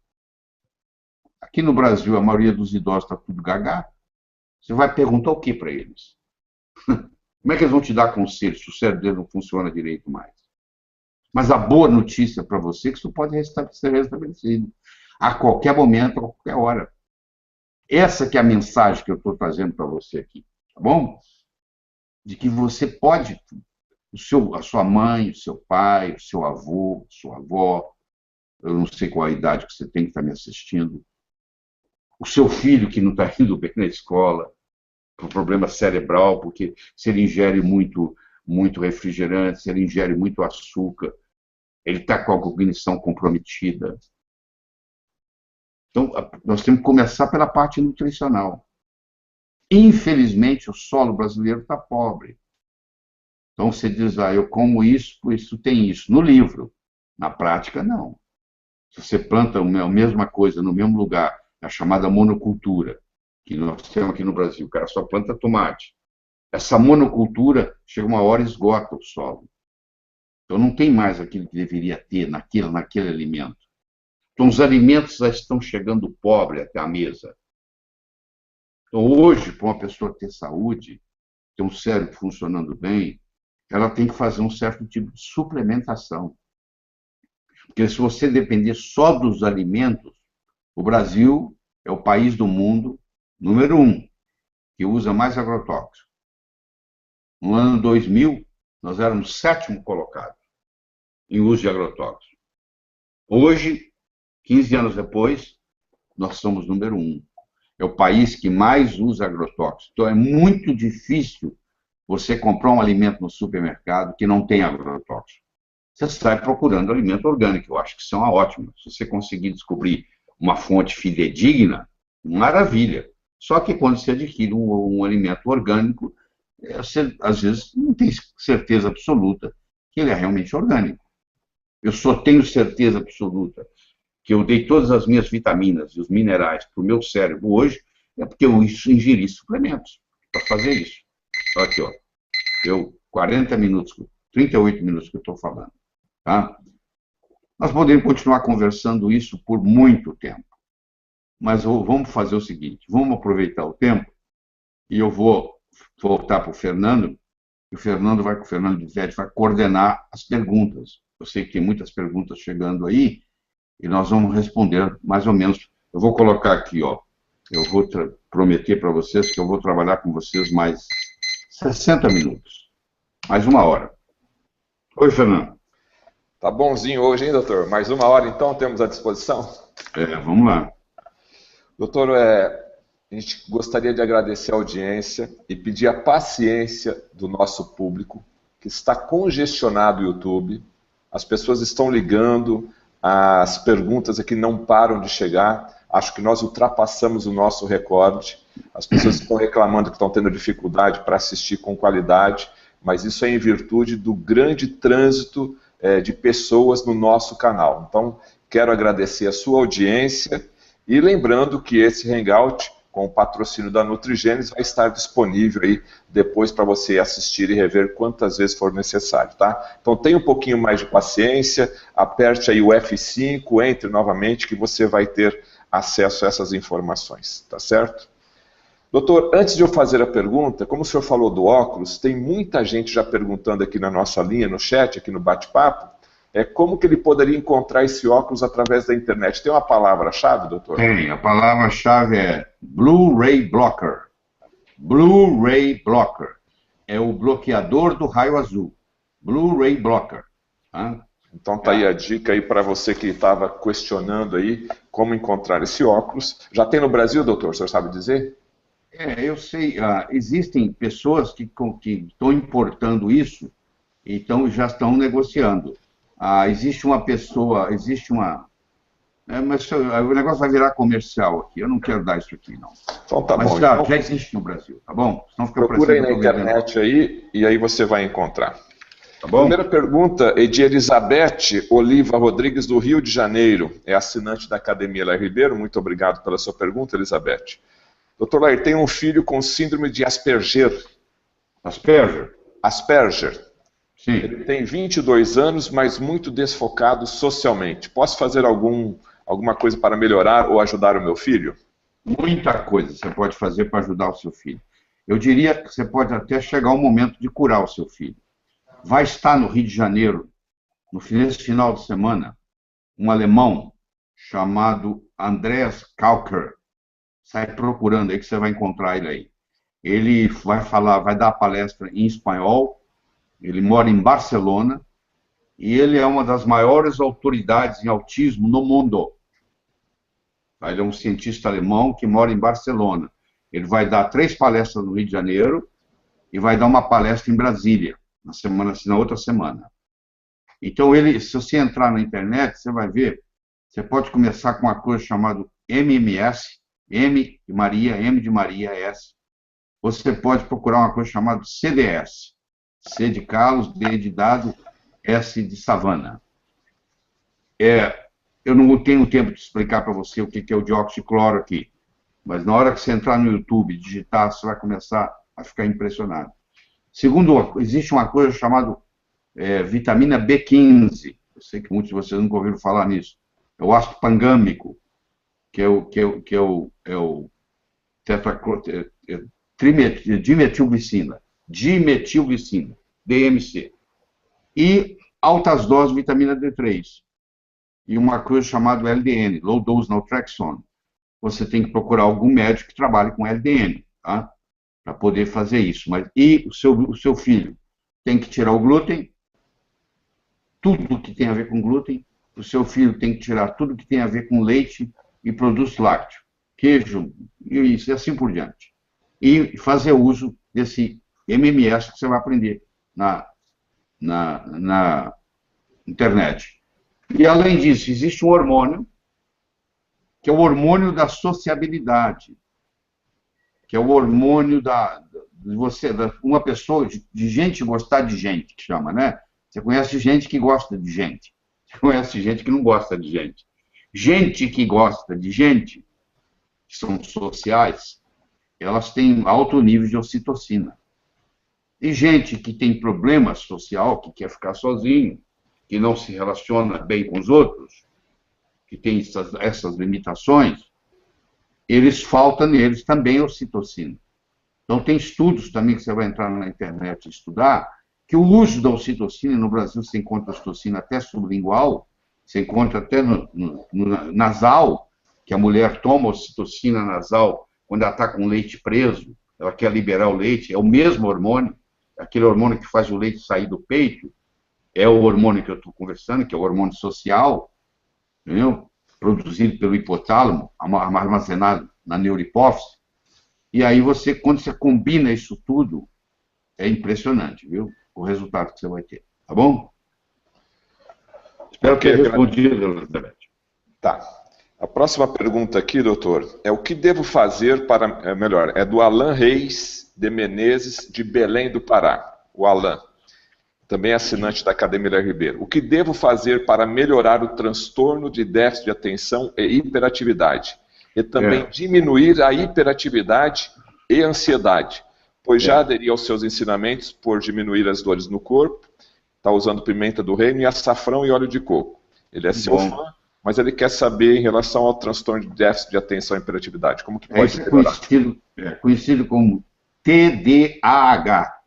Aqui no Brasil, a maioria dos idosos está tudo gagá. Você vai perguntar o que para eles? Como é que eles vão te dar conselho se o cérebro deles não funciona direito mais? Mas a boa notícia para você é que isso pode ser restabelecido a qualquer momento, a qualquer hora. Essa que é a mensagem que eu estou trazendo para você aqui, tá bom? De que você pode, a sua mãe, o seu pai, o seu avô, sua avó, eu não sei qual a idade que você tem que estar me assistindo, o seu filho que não está indo bem na escola, com problema cerebral, porque se ele ingere muito refrigerante, se ele ingere muito açúcar, ele está com a cognição comprometida. Então, nós temos que começar pela parte nutricional. Infelizmente, o solo brasileiro está pobre. Então, você diz, eu como isso, por isso tem isso. No livro. Na prática, não. Se você planta a mesma coisa no mesmo lugar, a chamada monocultura, que nós temos aqui no Brasil, o cara só planta tomate. Essa monocultura, chega uma hora e esgota o solo. Então, não tem mais aquilo que deveria ter naquele alimento. Então, os alimentos já estão chegando pobre até a mesa. Então, hoje, para uma pessoa ter saúde, ter um cérebro funcionando bem, ela tem que fazer um certo tipo de suplementação. Porque se você depender só dos alimentos, o Brasil é o país do mundo número 1 que usa mais agrotóxicos. No ano 2000, nós éramos 7º colocado em uso de agrotóxicos. Hoje, 15 anos depois, nós somos número 1. É o país que mais usa agrotóxicos. Então, é muito difícil você comprar um alimento no supermercado que não tem agrotóxico. Você sai procurando alimento orgânico. Eu acho que isso é uma ótima. Se você conseguir descobrir uma fonte fidedigna, maravilha. Só que quando você adquire um alimento orgânico, você, às vezes, não tem certeza absoluta que ele é realmente orgânico. Eu só tenho certeza absoluta que eu dei todas as minhas vitaminas e os minerais para o meu cérebro hoje, é porque eu ingeri suplementos para fazer isso. Aqui, ó. 40 minutos, 38 minutos que eu estou falando. Tá? Nós podemos continuar conversando isso por muito tempo. Mas vamos fazer o seguinte, vamos aproveitar o tempo e eu vou voltar para o Fernando, e o Fernando Vizete vai coordenar as perguntas. Eu sei que tem muitas perguntas chegando aí, e nós vamos responder mais ou menos. Eu vou colocar aqui, ó, eu vou prometer para vocês que eu vou trabalhar com vocês mais 60 minutos, mais 1 hora. Oi, Fernando. Tá bonzinho hoje, hein, doutor? Mais 1 hora, então, temos à disposição? Vamos lá. Doutor, a gente gostaria de agradecer a audiência e pedir a paciência do nosso público, que está congestionado o YouTube. As pessoas estão ligando, as perguntas aqui não param de chegar. Acho que nós ultrapassamos o nosso recorde. As pessoas estão reclamando que estão tendo dificuldade para assistir com qualidade, mas isso é em virtude do grande trânsito de pessoas no nosso canal. Então, quero agradecer a sua audiência e lembrando que esse Hangout, com o patrocínio da Nutrigenes, vai estar disponível aí depois para você assistir e rever quantas vezes for necessário, tá? Então tenha um pouquinho mais de paciência, aperte aí o F5, entre novamente que você vai ter acesso a essas informações, tá certo? Doutor, antes de eu fazer a pergunta, como o senhor falou do óculos, tem muita gente já perguntando aqui na nossa linha, no chat, aqui no bate-papo, como que ele poderia encontrar esse óculos através da internet? Tem uma palavra-chave, doutor? Tem, a palavra-chave é Blu-ray Blocker. Blu-ray Blocker. É o bloqueador do raio azul. Blu-ray Blocker. Tá? Então tá aí a dica aí para você que estava questionando aí como encontrar esse óculos. Já tem no Brasil, doutor? O senhor sabe dizer? Eu sei. Existem pessoas que estão importando isso e já estão negociando. Existe uma pessoa, mas o negócio vai virar comercial aqui, eu não quero dar isso aqui, não. Então tá mas bom. Já existe no Brasil, tá bom? Procura aí na internet aí, e aí você vai encontrar. Tá bom? Primeira pergunta é de Elizabeth Oliva Rodrigues, do Rio de Janeiro. É assinante da Academia Lair Ribeiro. Muito obrigado pela sua pergunta, Elizabeth. Doutor Lair, tem um filho com síndrome de Asperger. Asperger? Asperger. Sim. Ele tem 22 anos, mas muito desfocado socialmente. Posso fazer alguma coisa para melhorar ou ajudar o meu filho? Muita coisa você pode fazer para ajudar o seu filho. Eu diria que você pode até chegar ao momento de curar o seu filho. Vai estar no Rio de Janeiro, nesse final de semana, um alemão chamado Andreas Kalker. Sai procurando aí que você vai encontrar ele aí. Ele vai dar palestra em espanhol. Ele mora em Barcelona e ele é uma das maiores autoridades em autismo no mundo. Ele é um cientista alemão que mora em Barcelona. Ele vai dar 3 palestras no Rio de Janeiro e vai dar uma palestra em Brasília, na outra semana. Então, se você entrar na internet, você vai ver, você pode começar com uma coisa chamada MMS, M de Maria, M de Maria, S. Você pode procurar uma coisa chamada CDS. C de Carlos, D de dado, S de savana. Eu não tenho tempo de explicar para você o que é o dióxido de cloro aqui, mas na hora que você entrar no YouTube e digitar, você vai começar a ficar impressionado. Segundo, existe uma coisa chamada vitamina B15. Eu sei que muitos de vocês nunca ouviram falar nisso. É o ácido pangâmico, que é o dimetilglicina. Dimetilglicina, DMC. E altas doses de vitamina D3. e uma coisa chamada LDN, Low Dose Naltrexone. Você tem que procurar algum médico que trabalhe com LDN, tá? Para poder fazer isso. E o seu filho tem que tirar o glúten, tudo que tem a ver com glúten. O seu filho tem que tirar tudo que tem a ver com leite e produtos lácteos, queijo, e assim por diante. E fazer uso desse MMS que você vai aprender na internet. E, além disso, existe um hormônio, que é o hormônio da sociabilidade, que é o hormônio uma pessoa, de gente gostar de gente, que chama, né? Você conhece gente que gosta de gente, você conhece gente que não gosta de gente. Gente que gosta de gente, que são sociais, elas têm alto nível de ocitocina. E gente que tem problema social, que quer ficar sozinho, que não se relaciona bem com os outros, que tem essas limitações, falta neles também ocitocina. Então, tem estudos também que você vai entrar na internet e estudar, que o uso da ocitocina, no Brasil você encontra ocitocina até sublingual, você encontra até no nasal, que a mulher toma ocitocina nasal quando ela está com o leite preso, ela quer liberar o leite, é o mesmo hormônio, aquele hormônio que faz o leite sair do peito, é o hormônio que eu estou conversando, que é o hormônio social, entendeu? Produzido pelo hipotálamo, armazenado na neurohipófise. E aí quando você combina isso tudo, é impressionante, viu? O resultado que você vai ter, tá bom? Espero ter respondido, Elizabeth. Tá. A próxima pergunta aqui, doutor, é o que devo fazer para... melhor, é do Alan Reis de Menezes, de Belém do Pará. O Alan, também assinante da Academia Ribeiro. O que devo fazer para melhorar o transtorno de déficit de atenção e hiperatividade? E também diminuir a hiperatividade e ansiedade, pois já aderi aos seus ensinamentos por diminuir as dores no corpo, está usando pimenta do reino e açafrão e óleo de coco. Ele é seu fã, mas ele quer saber em relação ao transtorno de déficit de atenção e hiperatividade. Como que pode melhorar? Conhecido como TDAH,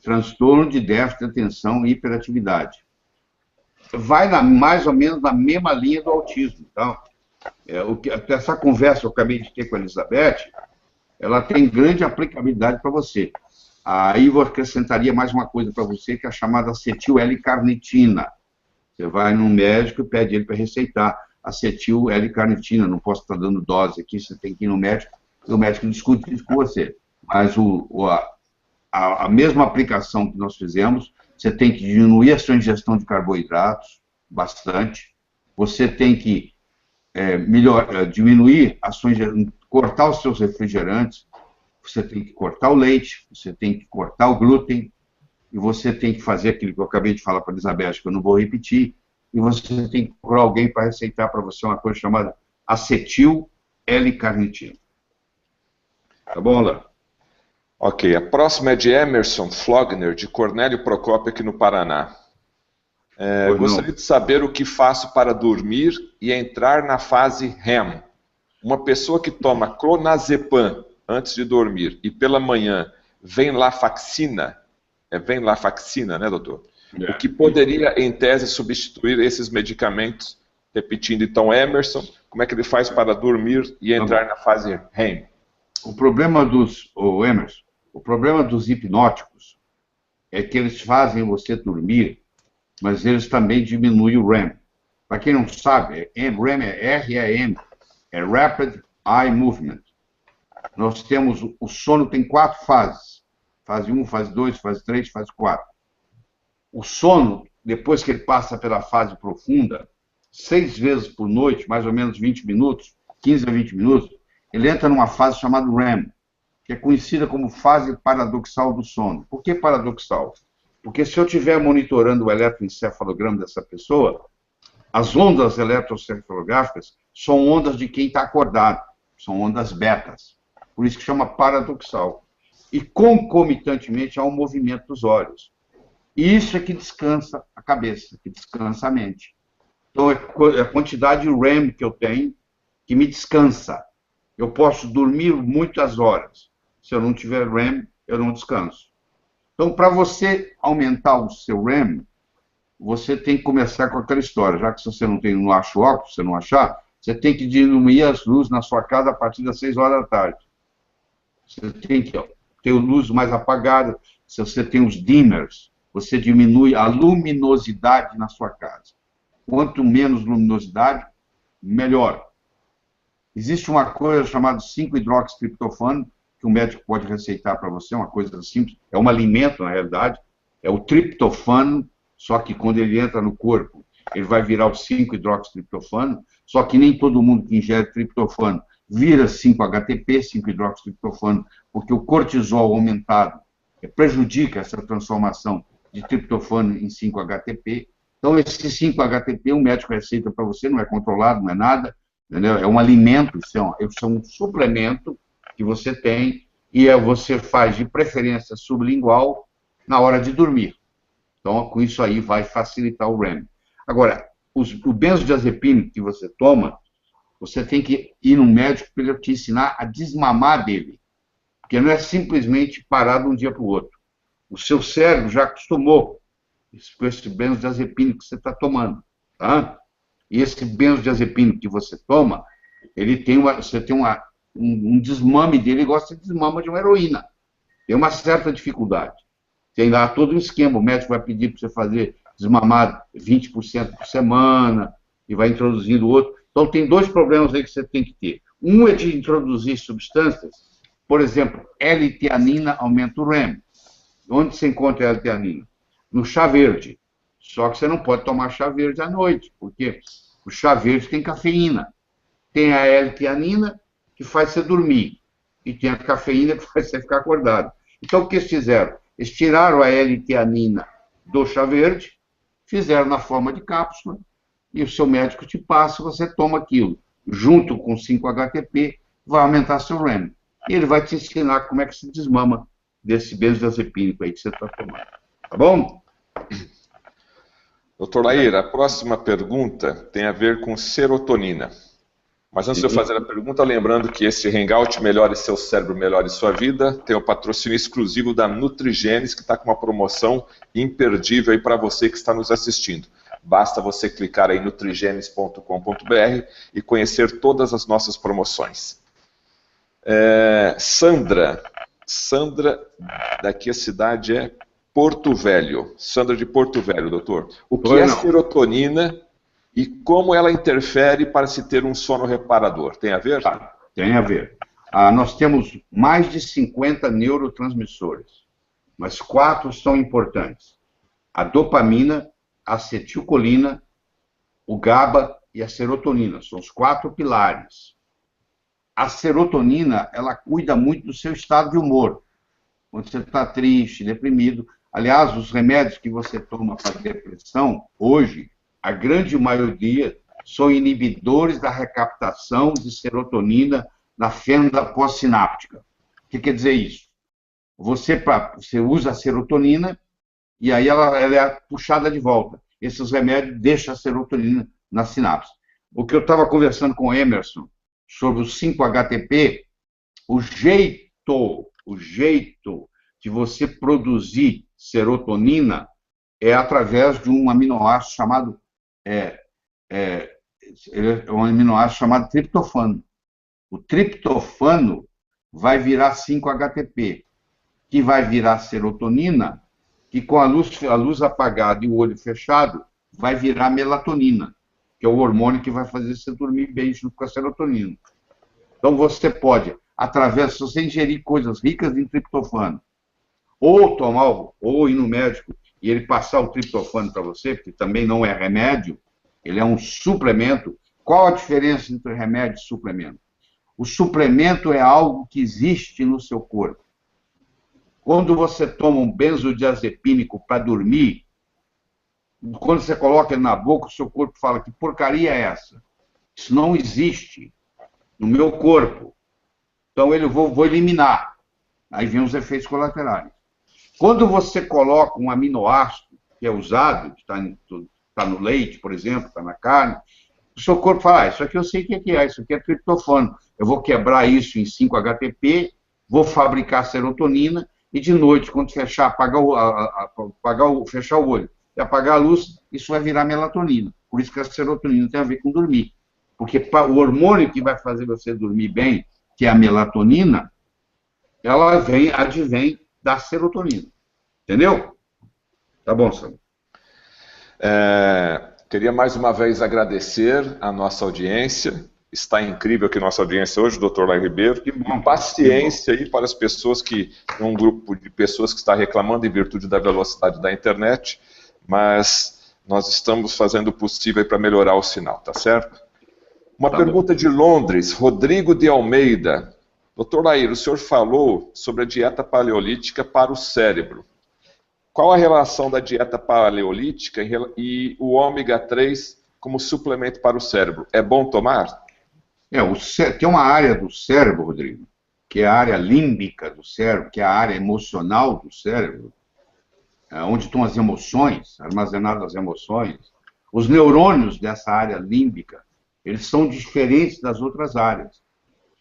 transtorno de déficit de atenção e hiperatividade. Vai mais ou menos na mesma linha do autismo. Então, essa conversa que eu acabei de ter com a Elizabeth, ela tem grande aplicabilidade para você. Aí eu acrescentaria mais uma coisa para você, que é a chamada acetil-L-carnitina. Você vai num médico e pede ele para receitar acetil-L-carnitina. Não posso estar dando dose aqui, você tem que ir no médico, e o médico discute isso com você. Mas a mesma aplicação que nós fizemos, você tem que diminuir a sua ingestão de carboidratos bastante, você tem que diminuir a sua ingestão, cortar os seus refrigerantes, você tem que cortar o leite, você tem que cortar o glúten, e você tem que fazer aquilo que eu acabei de falar para a Elizabeth, que eu não vou repetir, e você tem que procurar alguém para receitar para você uma coisa chamada acetil-L-carnitina. Tá bom, Alain? Ok, a próxima é de Emerson Flogner, de Cornélio Procópio, aqui no Paraná. Gostaria de saber o que faço para dormir e entrar na fase REM. Uma pessoa que toma clonazepam antes de dormir e pela manhã venlafaxina, venlafaxina, né, doutor? O que poderia, em tese, substituir esses medicamentos? Repetindo, então, Emerson, como é que ele faz para dormir e entrar na fase REM? O problema Emerson, o problema dos hipnóticos é que eles fazem você dormir, mas eles também diminuem o REM. Para quem não sabe, REM é REM, é Rapid Eye Movement. Nós temos, o sono tem 4 fases. Fase 1, fase 2, fase 3, fase 4. O sono, depois que ele passa pela fase profunda, 6 vezes por noite, mais ou menos 20 minutos, 15 a 20 minutos, ele entra numa fase chamada REM, que é conhecida como fase paradoxal do sono. Por que paradoxal? Porque se eu estiver monitorando o eletroencefalograma dessa pessoa, as ondas eletroencefalográficas são ondas de quem está acordado, são ondas betas. Por isso que chama paradoxal. E concomitantemente há um movimento dos olhos. E isso é que descansa a cabeça, que descansa a mente. Então é a quantidade de REM que eu tenho que me descansa. Eu posso dormir muitas horas. Se eu não tiver REM, eu não descanso. Então, para você aumentar o seu REM, você tem que começar com aquela história. Já que você não acha o óculos, você não achar, você tem que diminuir as luzes na sua casa a partir das 6 horas da tarde. Você tem que ter luz mais apagada. Se você tem os dimmers, você diminui a luminosidade na sua casa. Quanto menos luminosidade, melhor. Existe uma coisa chamada 5-hidroxitriptofano, que o médico pode receitar para você, uma coisa simples, é um alimento, na realidade, é o triptofano, só que quando ele entra no corpo, ele vai virar o 5-hidroxitriptofano, só que nem todo mundo que ingere triptofano vira 5-HTP, 5-hidroxitriptofano, porque o cortisol aumentado prejudica essa transformação de triptofano em 5-HTP. Então, esse 5-HTP, o médico receita para você, não é controlado, não é nada, entendeu? É um alimento, isso é um suplemento que você tem e você faz de preferência sublingual na hora de dormir. Então, com isso aí vai facilitar o REM. Agora, o benzodiazepínico que você toma, você tem que ir no médico para ele te ensinar a desmamar dele. Porque não é simplesmente parar de um dia para o outro. O seu cérebro já acostumou com esse benzodiazepínico que você está tomando. Tá? E esse benzodiazepínico que você toma, você tem um desmame dele, igual você desmama de uma heroína. Tem uma certa dificuldade. Tem lá todo um esquema, o médico vai pedir para você fazer desmamar 20% por semana, e vai introduzindo outro. Então, tem dois problemas aí que você tem que ter. Um é de introduzir substâncias, por exemplo, L-teanina aumenta o REM. Onde você encontra a L-teanina? No chá verde. Só que você não pode tomar chá verde à noite, porque o chá verde tem cafeína. Tem a L-teanina, que faz você dormir, e tem a cafeína que faz você ficar acordado. Então, o que eles fizeram? Eles tiraram a L-teanina do chá verde, fizeram na forma de cápsula, e o seu médico te passa, você toma aquilo. Junto com 5-HTP, vai aumentar seu REM. E ele vai te ensinar como é que se desmama desse benzodiazepínico aí que você está tomando. Tá bom? Doutor Lair, a próxima pergunta tem a ver com serotonina. Mas antes de eu fazer a pergunta, lembrando que esse Hangout Melhore Seu Cérebro, Melhore Sua Vida, tem o patrocínio exclusivo da Nutrigenes, que está com uma promoção imperdível aí para você que está nos assistindo. Basta você clicar aí em nutrigenes.com.br e conhecer todas as nossas promoções. Sandra, daqui a cidade é Porto Velho. Sandra de Porto Velho, doutor. O que é serotonina e como ela interfere para se ter um sono reparador? Tem a ver? Tá, tem a ver. Nós temos mais de 50 neurotransmissores, mas 4 são importantes. A dopamina, a acetilcolina, o GABA e a serotonina. São os 4 pilares. A serotonina, ela cuida muito do seu estado de humor. Quando você está triste, deprimido. Aliás, os remédios que você toma para depressão, hoje, a grande maioria são inibidores da recaptação de serotonina na fenda pós-sináptica. O que quer dizer isso? Você usa a serotonina e aí ela é puxada de volta. Esses remédios deixam a serotonina na sinapse. O que eu estava conversando com o Emerson sobre o 5-HTP, o jeito de você produzir serotonina é através de um aminoácido chamado triptofano. O triptofano vai virar 5-HTP, que vai virar serotonina, que com a luz apagada e o olho fechado, vai virar melatonina, que é o hormônio que vai fazer você dormir bem junto com a serotonina. Então você pode, se você ingerir coisas ricas em triptofano, ou ir no médico e ele passar o triptofano para você, porque também não é remédio, ele é um suplemento. Qual a diferença entre remédio e suplemento? O suplemento é algo que existe no seu corpo. Quando você toma um benzodiazepínico para dormir, quando você coloca ele na boca, o seu corpo fala: que porcaria é essa? Isso não existe no meu corpo. Então eu vou eliminar. Aí vem os efeitos colaterais. Quando você coloca um aminoácido que é usado, que está no leite, por exemplo, está na carne, o seu corpo fala: isso aqui eu sei o que é, isso aqui é triptofano. Eu vou quebrar isso em 5-HTP, vou fabricar serotonina, e de noite, quando fechar, fechar o olho, Se apagar a luz, isso vai virar melatonina. Por isso que a serotonina tem a ver com dormir. Porque o hormônio que vai fazer você dormir bem, que é a melatonina, ela advém da serotonina. Entendeu? Tá bom, Sam. Queria mais uma vez agradecer a nossa audiência. Está incrível aqui a nossa audiência hoje, Dr. Laí Ribeiro. Que bom, paciência aí para as pessoas que... Tem um grupo de pessoas que está reclamando em virtude da velocidade da internet, mas nós estamos fazendo o possível para melhorar o sinal, tá certo? Uma pergunta de Londres, Rodrigo de Almeida. Dr. Laí, o senhor falou sobre a dieta paleolítica para o cérebro. Qual a relação da dieta paleolítica e o ômega 3 como suplemento para o cérebro? É bom tomar? Tem uma área do cérebro, Rodrigo, que é a área límbica do cérebro, que é a área emocional do cérebro, onde estão as emoções, armazenadas as emoções. Os neurônios dessa área límbica, eles são diferentes das outras áreas.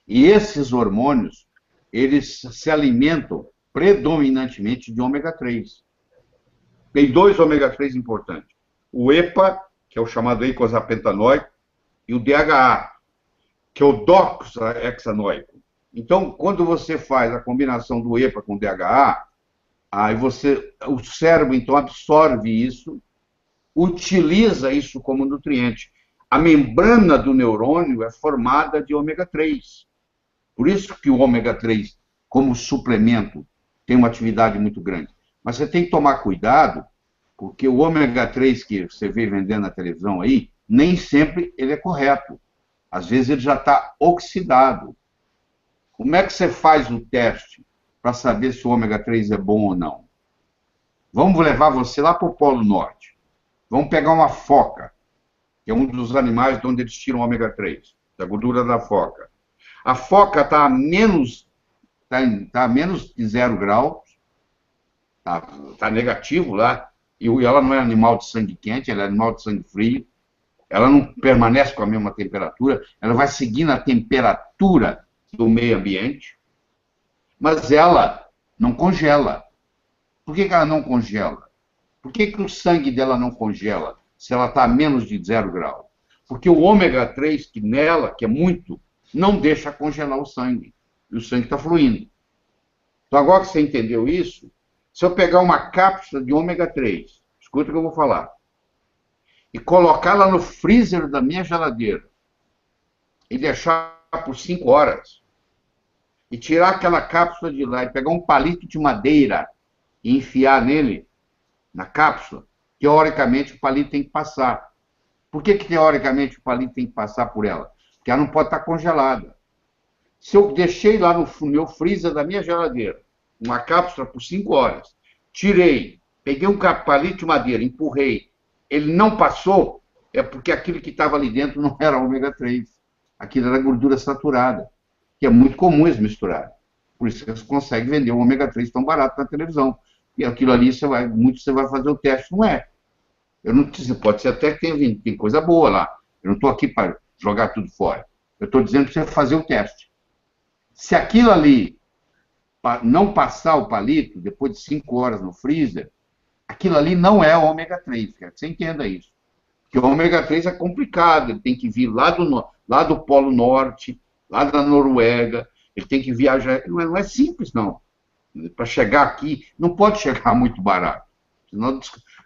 E esses hormônios, eles se alimentam predominantemente de ômega 3. Tem 2 ômega 3 importantes. O EPA, que é o chamado eicosapentanoico, e o DHA, que é o doxahexanoico. Então, quando você faz a combinação do EPA com o DHA, aí o cérebro, então, absorve isso, utiliza isso como nutriente. A membrana do neurônio é formada de ômega 3. Por isso que o ômega 3, como suplemento, tem uma atividade muito grande. Mas você tem que tomar cuidado, porque o ômega 3 que você vê vendendo na televisão aí, nem sempre ele é correto. Às vezes ele já está oxidado. Como é que você faz o teste para saber se o ômega 3 é bom ou não? Vamos levar você lá para o Polo Norte. Vamos pegar uma foca, que é um dos animais de onde eles tiram ômega 3, da gordura da foca. A foca está a menos de 0 graus, está negativo lá, e ela não é animal de sangue quente, ela é animal de sangue frio, ela não permanece com a mesma temperatura, ela vai seguindo a temperatura do meio ambiente, mas ela não congela. Por que ela não congela? Por que o sangue dela não congela se ela está a menos de 0 graus? Porque o ômega 3, que nela, que é muito, não deixa congelar o sangue. E o sangue está fluindo. Então, agora que você entendeu isso, se eu pegar uma cápsula de ômega 3, escuta o que eu vou falar, e colocar lá no freezer da minha geladeira, e deixar por 5 horas, e tirar aquela cápsula de lá, e pegar um palito de madeira, e enfiar nele, na cápsula, teoricamente o palito tem que passar. Por que teoricamente o palito tem que passar por ela? Porque ela não pode estar congelada. Se eu deixei lá no meu freezer da minha geladeira, uma cápsula por 5 horas, tirei, peguei um palito de madeira, empurrei, ele não passou, é porque aquilo que estava ali dentro não era ômega 3. Aquilo era gordura saturada, que é muito comum eles misturarem. Por isso que eles conseguem vender o ômega 3 tão barato na televisão. E aquilo ali, você vai fazer o teste, não é. Pode ser até que tem coisa boa lá. Eu não estou aqui para jogar tudo fora. Eu estou dizendo para você fazer o teste. Se aquilo ali não passar o palito, depois de 5 horas no freezer, aquilo ali não é ômega 3, quero que você entenda isso. Porque o ômega 3 é complicado, ele tem que vir lá do Polo Norte, lá da Noruega, ele tem que viajar, não é simples, não. Para chegar aqui, não pode chegar muito barato. Senão,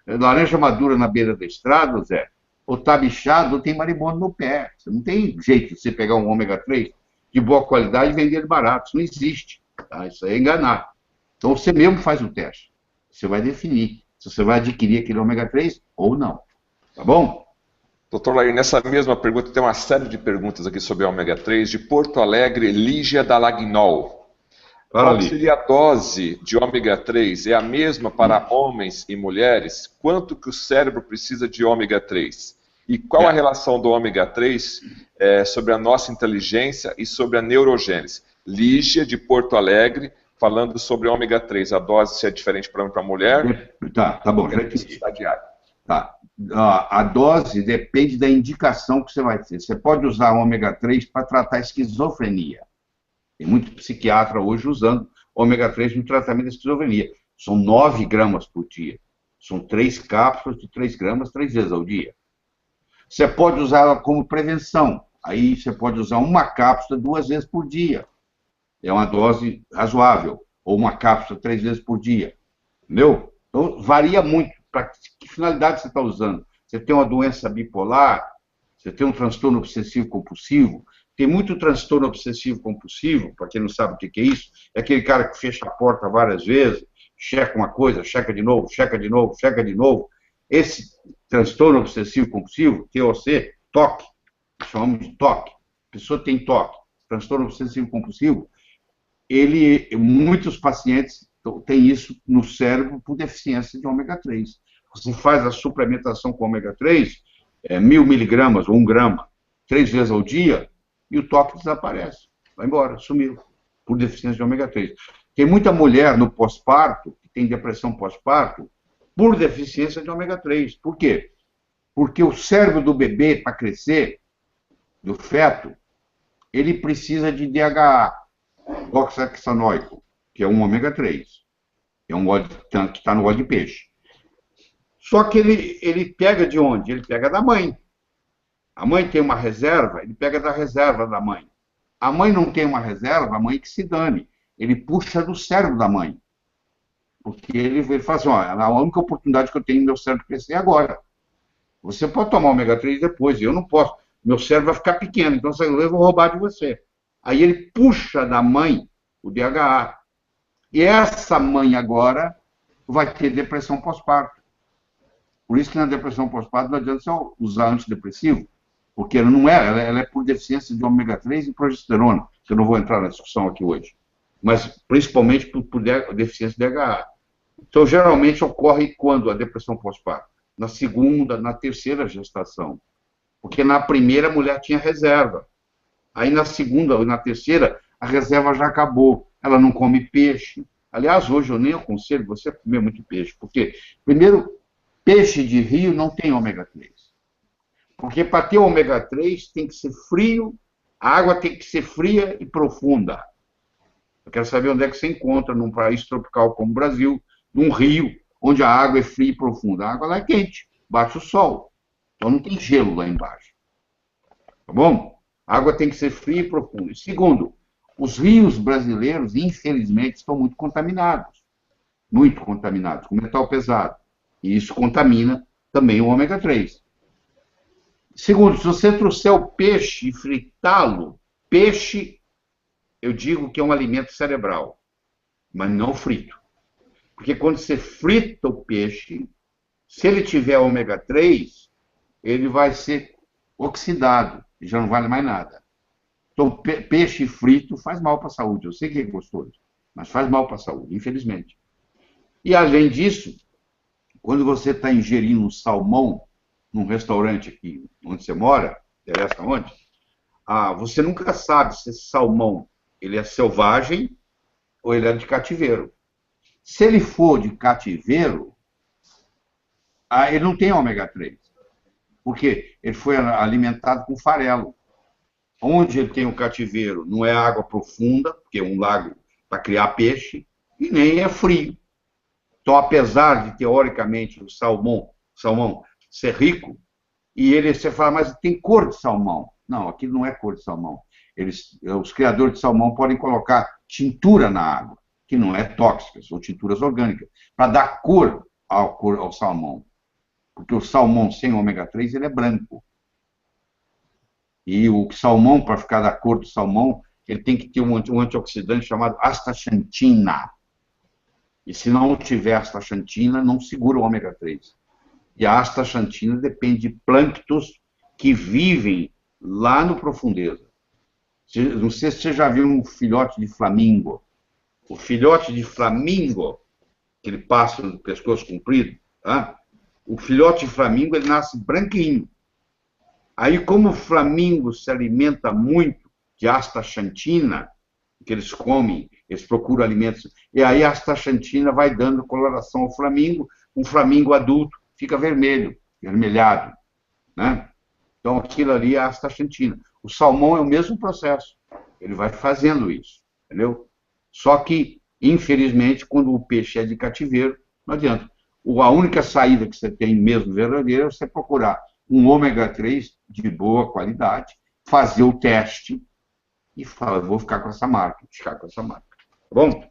laranja madura na beira da estrada, Zé, ou tá bichado, ou tem marimbondo no pé. Você não tem jeito de você pegar um ômega 3 de boa qualidade e vender ele barato. Isso não existe. Tá? Isso aí é enganar. Então você mesmo faz o teste. Você vai definir se você vai adquirir aquele ômega 3 ou não. Tá bom? Doutor Laí, nessa mesma pergunta, tem uma série de perguntas aqui sobre ômega 3, de Porto Alegre, Lígia Dalagnol. Qual seria a dose de ômega 3? É a mesma para homens e mulheres? Quanto que o cérebro precisa de ômega 3? E qual a relação do ômega 3 sobre a nossa inteligência e sobre a neurogênese? Lígia, de Porto Alegre, falando sobre ômega 3. A dose se é diferente para homem e para mulher? Tá bom. Tá. A dose depende da indicação que você vai ter. Você pode usar ômega 3 para tratar esquizofrenia. Tem muito psiquiatra hoje usando ômega 3 no tratamento da esquizofrenia. São 9 gramas por dia. São 3 cápsulas de 3 gramas 3 vezes ao dia. Você pode usar ela como prevenção. Aí você pode usar uma cápsula 2 vezes por dia. É uma dose razoável. Ou uma cápsula 3 vezes por dia. Entendeu? Então, varia muito. Para que finalidade você está usando? Você tem uma doença bipolar? Você tem um transtorno obsessivo-compulsivo? Tem muito transtorno obsessivo-compulsivo, para quem não sabe o que é isso, é aquele cara que fecha a porta várias vezes, checa uma coisa, checa de novo, checa de novo, checa de novo. Esse transtorno obsessivo-compulsivo, TOC, TOC, chamamos de TOC, a pessoa tem TOC, transtorno obsessivo-compulsivo, muitos pacientes têm isso no cérebro por deficiência de ômega 3. Você faz a suplementação com ômega 3, 1.000 miligramas ou 1 grama, 3 vezes ao dia, e o TOC desaparece, vai embora, sumiu, por deficiência de ômega 3. Tem muita mulher no pós-parto, que tem depressão pós-parto, por deficiência de ômega 3. Por quê? Porque o cérebro do bebê, para crescer, do feto, ele precisa de DHA, oxaxanóico, que é um ômega 3. É um óleo que está no óleo de peixe. Só que ele pega de onde? Ele pega da mãe. A mãe tem uma reserva, ele pega da reserva da mãe. A mãe não tem uma reserva, a mãe que se dane. Ele puxa do cérebro da mãe. Porque ele fala assim, ó, a única oportunidade que eu tenho no meu cérebro crescer é agora. Você pode tomar ômega 3 depois, eu não posso. Meu cérebro vai ficar pequeno, então eu vou roubar de você. Aí ele puxa da mãe o DHA. E essa mãe agora vai ter depressão pós-parto. Por isso que na depressão pós-parto não adianta só usar antidepressivo, porque ela é por deficiência de ômega 3 e progesterona, que eu não vou entrar na discussão aqui hoje. Mas principalmente por deficiência de DHA. Então, geralmente ocorre quando a depressão pós-parto? Na segunda, na terceira gestação. Porque na primeira a mulher tinha reserva. Aí na segunda ou na terceira, a reserva já acabou. Ela não come peixe. Aliás, hoje eu nem aconselho você a comer muito peixe. Porque, primeiro, peixe de rio não tem ômega 3. Porque para ter ômega 3 tem que ser frio, a água tem que ser fria e profunda. Eu quero saber onde é que você encontra, num país tropical como o Brasil, num rio, onde a água é fria e profunda. A água lá é quente, bate o sol. Então não tem gelo lá embaixo. Tá bom? A água tem que ser fria e profunda. E segundo, os rios brasileiros, infelizmente, estão muito contaminados. Muito contaminados, com metal pesado. E isso contamina também o ômega 3. Segundo, se você trouxer o peixe e fritá-lo, peixe, eu digo que é um alimento cerebral, mas não frito. Porque quando você frita o peixe, se ele tiver ômega 3, ele vai ser oxidado, e já não vale mais nada. Então, peixe frito faz mal para a saúde. Eu sei que é gostoso, mas faz mal para a saúde, infelizmente. E, além disso, quando você está ingerindo salmão num restaurante aqui onde você mora, interessa onde, você nunca sabe se esse salmão ele é selvagem ou ele é de cativeiro. Se ele for de cativeiro, ele não tem ômega 3. Porque ele foi alimentado com farelo. Onde ele tem o cativeiro não é água profunda, porque é um lago para criar peixe, e nem é frio. Então, apesar de, teoricamente, o salmão ser rico, e você fala, mas tem cor de salmão. Não, aquilo não é cor de salmão. Os criadores de salmão podem colocar tintura na água, que não é tóxica, são tinturas orgânicas, para dar cor ao salmão. Porque o salmão sem ômega 3, ele é branco. E o salmão, para ficar da cor do salmão, ele tem que ter um antioxidante chamado astaxantina. E se não tiver astaxantina, não segura o ômega 3. E a astaxantina depende de plânctons que vivem lá no profundeza. Não sei se você já viu um filhote de flamingo. O filhote de flamingo, aquele pássaro do pescoço comprido, tá? O filhote de flamingo, ele nasce branquinho. Aí, como o flamingo se alimenta muito de astaxantina, que eles comem, eles procuram alimentos, e aí a astaxantina vai dando coloração ao flamingo, um flamingo adulto fica vermelho, vermelhado, né? Então, aquilo ali é a astaxantina. O salmão é o mesmo processo, ele vai fazendo isso, entendeu? Só que, infelizmente, quando o peixe é de cativeiro, não adianta. A única saída que você tem mesmo verdadeira é você procurar um ômega 3 de boa qualidade, fazer o teste e falar, vou ficar com essa marca, ficar com essa marca. Tá bom?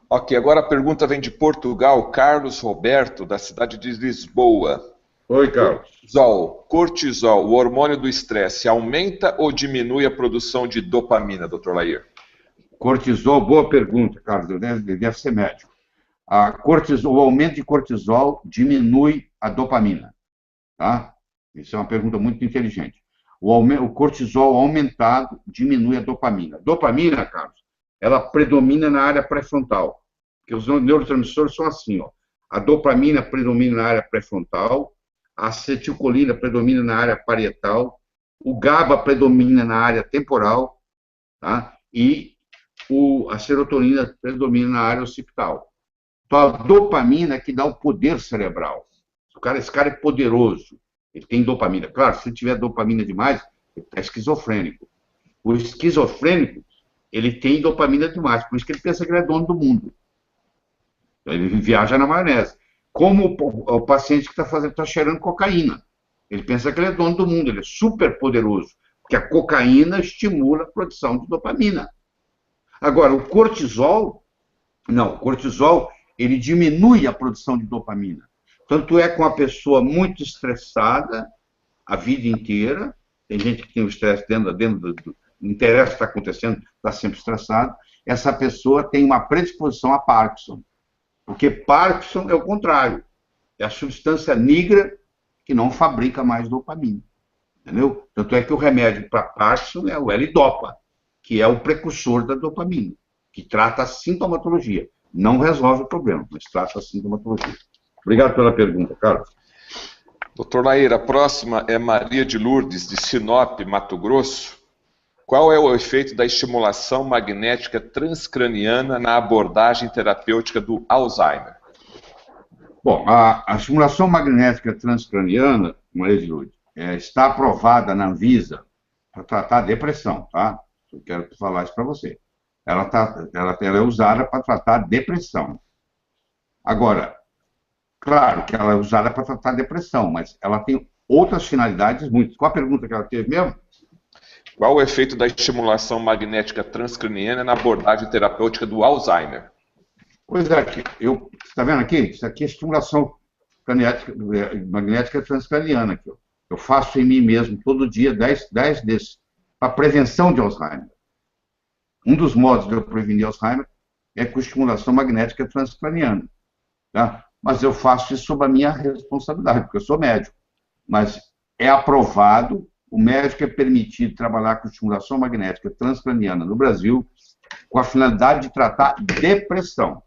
Ok, agora a pergunta vem de Portugal, Carlos Roberto, da cidade de Lisboa. Oi, Carlos. Cortisol, o hormônio do estresse, aumenta ou diminui a produção de dopamina, Dr. Lair? Cortisol, boa pergunta, Carlos, deve ser médico. O aumento de cortisol diminui a dopamina, tá? Isso é uma pergunta muito inteligente. O cortisol aumentado diminui a dopamina. Dopamina, Carlos, ela predomina na área pré-frontal, porque os neurotransmissores são assim, ó. A dopamina predomina na área pré-frontal, a acetilcolina predomina na área parietal, o GABA predomina na área temporal, tá? E a serotonina predomina na área occipital. Então, a dopamina é que dá o poder cerebral. Esse cara é poderoso, ele tem dopamina. Claro, se tiver dopamina demais, ele está esquizofrênico. O esquizofrênico, ele tem dopamina demais, por isso que ele pensa que ele é dono do mundo. Então, ele viaja na maionese. Como o paciente que está cheirando cocaína. Ele pensa que ele é dono do mundo, ele é super poderoso, porque a cocaína estimula a produção de dopamina. Agora, o cortisol, ele diminui a produção de dopamina. Tanto é com a pessoa muito estressada a vida inteira, tem gente que tem o estresse dentro do não interessa o que está acontecendo, está sempre estressado, essa pessoa tem uma predisposição a Parkinson. Porque Parkinson é o contrário. É a substância negra que não fabrica mais dopamina. Entendeu? Tanto é que o remédio para Parkinson é o L-Dopa, que é o precursor da dopamina, que trata a sintomatologia. Não resolve o problema, mas trata a sintomatologia. Obrigado pela pergunta, Carlos. Dr. Lair, a próxima é Maria de Lourdes, de Sinop, Mato Grosso. Qual é o efeito da estimulação magnética transcraniana na abordagem terapêutica do Alzheimer? Bom, a estimulação magnética transcraniana, Maria de Lourdes, está aprovada na Anvisa para tratar a depressão, tá? Eu quero falar isso para você. Ela é usada para tratar a depressão. Agora, claro que ela é usada para tratar a depressão, mas ela tem outras finalidades muito. Qual a pergunta que ela teve mesmo? Qual o efeito da estimulação magnética transcraniana na abordagem terapêutica do Alzheimer? Pois é, você está vendo aqui? Isso aqui é estimulação magnética transcraniana. Aqui, eu faço em mim mesmo todo dia 10 desses para prevenção de Alzheimer. Um dos modos de eu prevenir Alzheimer é com estimulação magnética transcraniana. Tá? Mas eu faço isso sob a minha responsabilidade, porque eu sou médico. Mas é aprovado, o médico é permitido trabalhar com estimulação magnética transcraniana no Brasil com a finalidade de tratar depressão.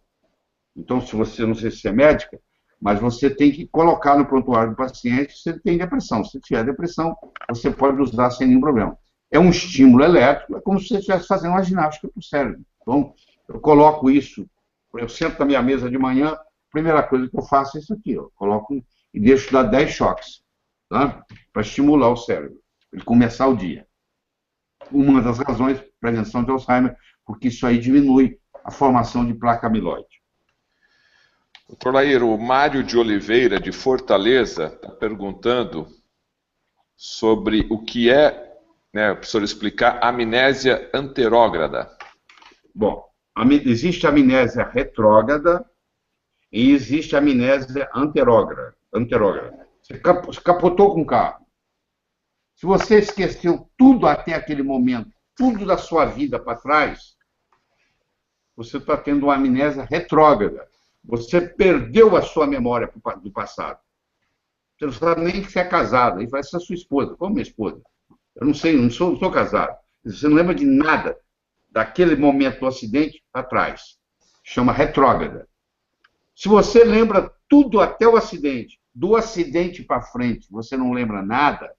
Então, se você, não sei se você é médica, mas você tem que colocar no prontuário do paciente se ele tem depressão. Se tiver depressão, você pode usar sem nenhum problema. É um estímulo elétrico, é como se você estivesse fazendo uma ginástica para o cérebro. Então, eu coloco isso, eu sento na minha mesa de manhã, a primeira coisa que eu faço é isso aqui, eu coloco e deixo dar 10 choques, tá? Para estimular o cérebro, para ele começar o dia. Uma das razões, prevenção de Alzheimer, porque isso aí diminui a formação de placa amiloide. Doutor Lair, o Mário de Oliveira, de Fortaleza, está perguntando sobre o que é, né, para o senhor explicar, amnésia anterógrada. Bom, existe amnésia retrógrada e existe amnésia anterógrada. Você capotou com o carro. Se você esqueceu tudo até aquele momento, tudo da sua vida para trás, você está tendo uma amnésia retrógrada. Você perdeu a sua memória do passado. Você não sabe nem que você é casado. Aí vai ser a sua esposa. Como minha esposa? Eu não sei, não sou casado. Você não lembra de nada daquele momento do acidente atrás. Chama retrógrada. Se você lembra tudo até o acidente, do acidente para frente, você não lembra nada,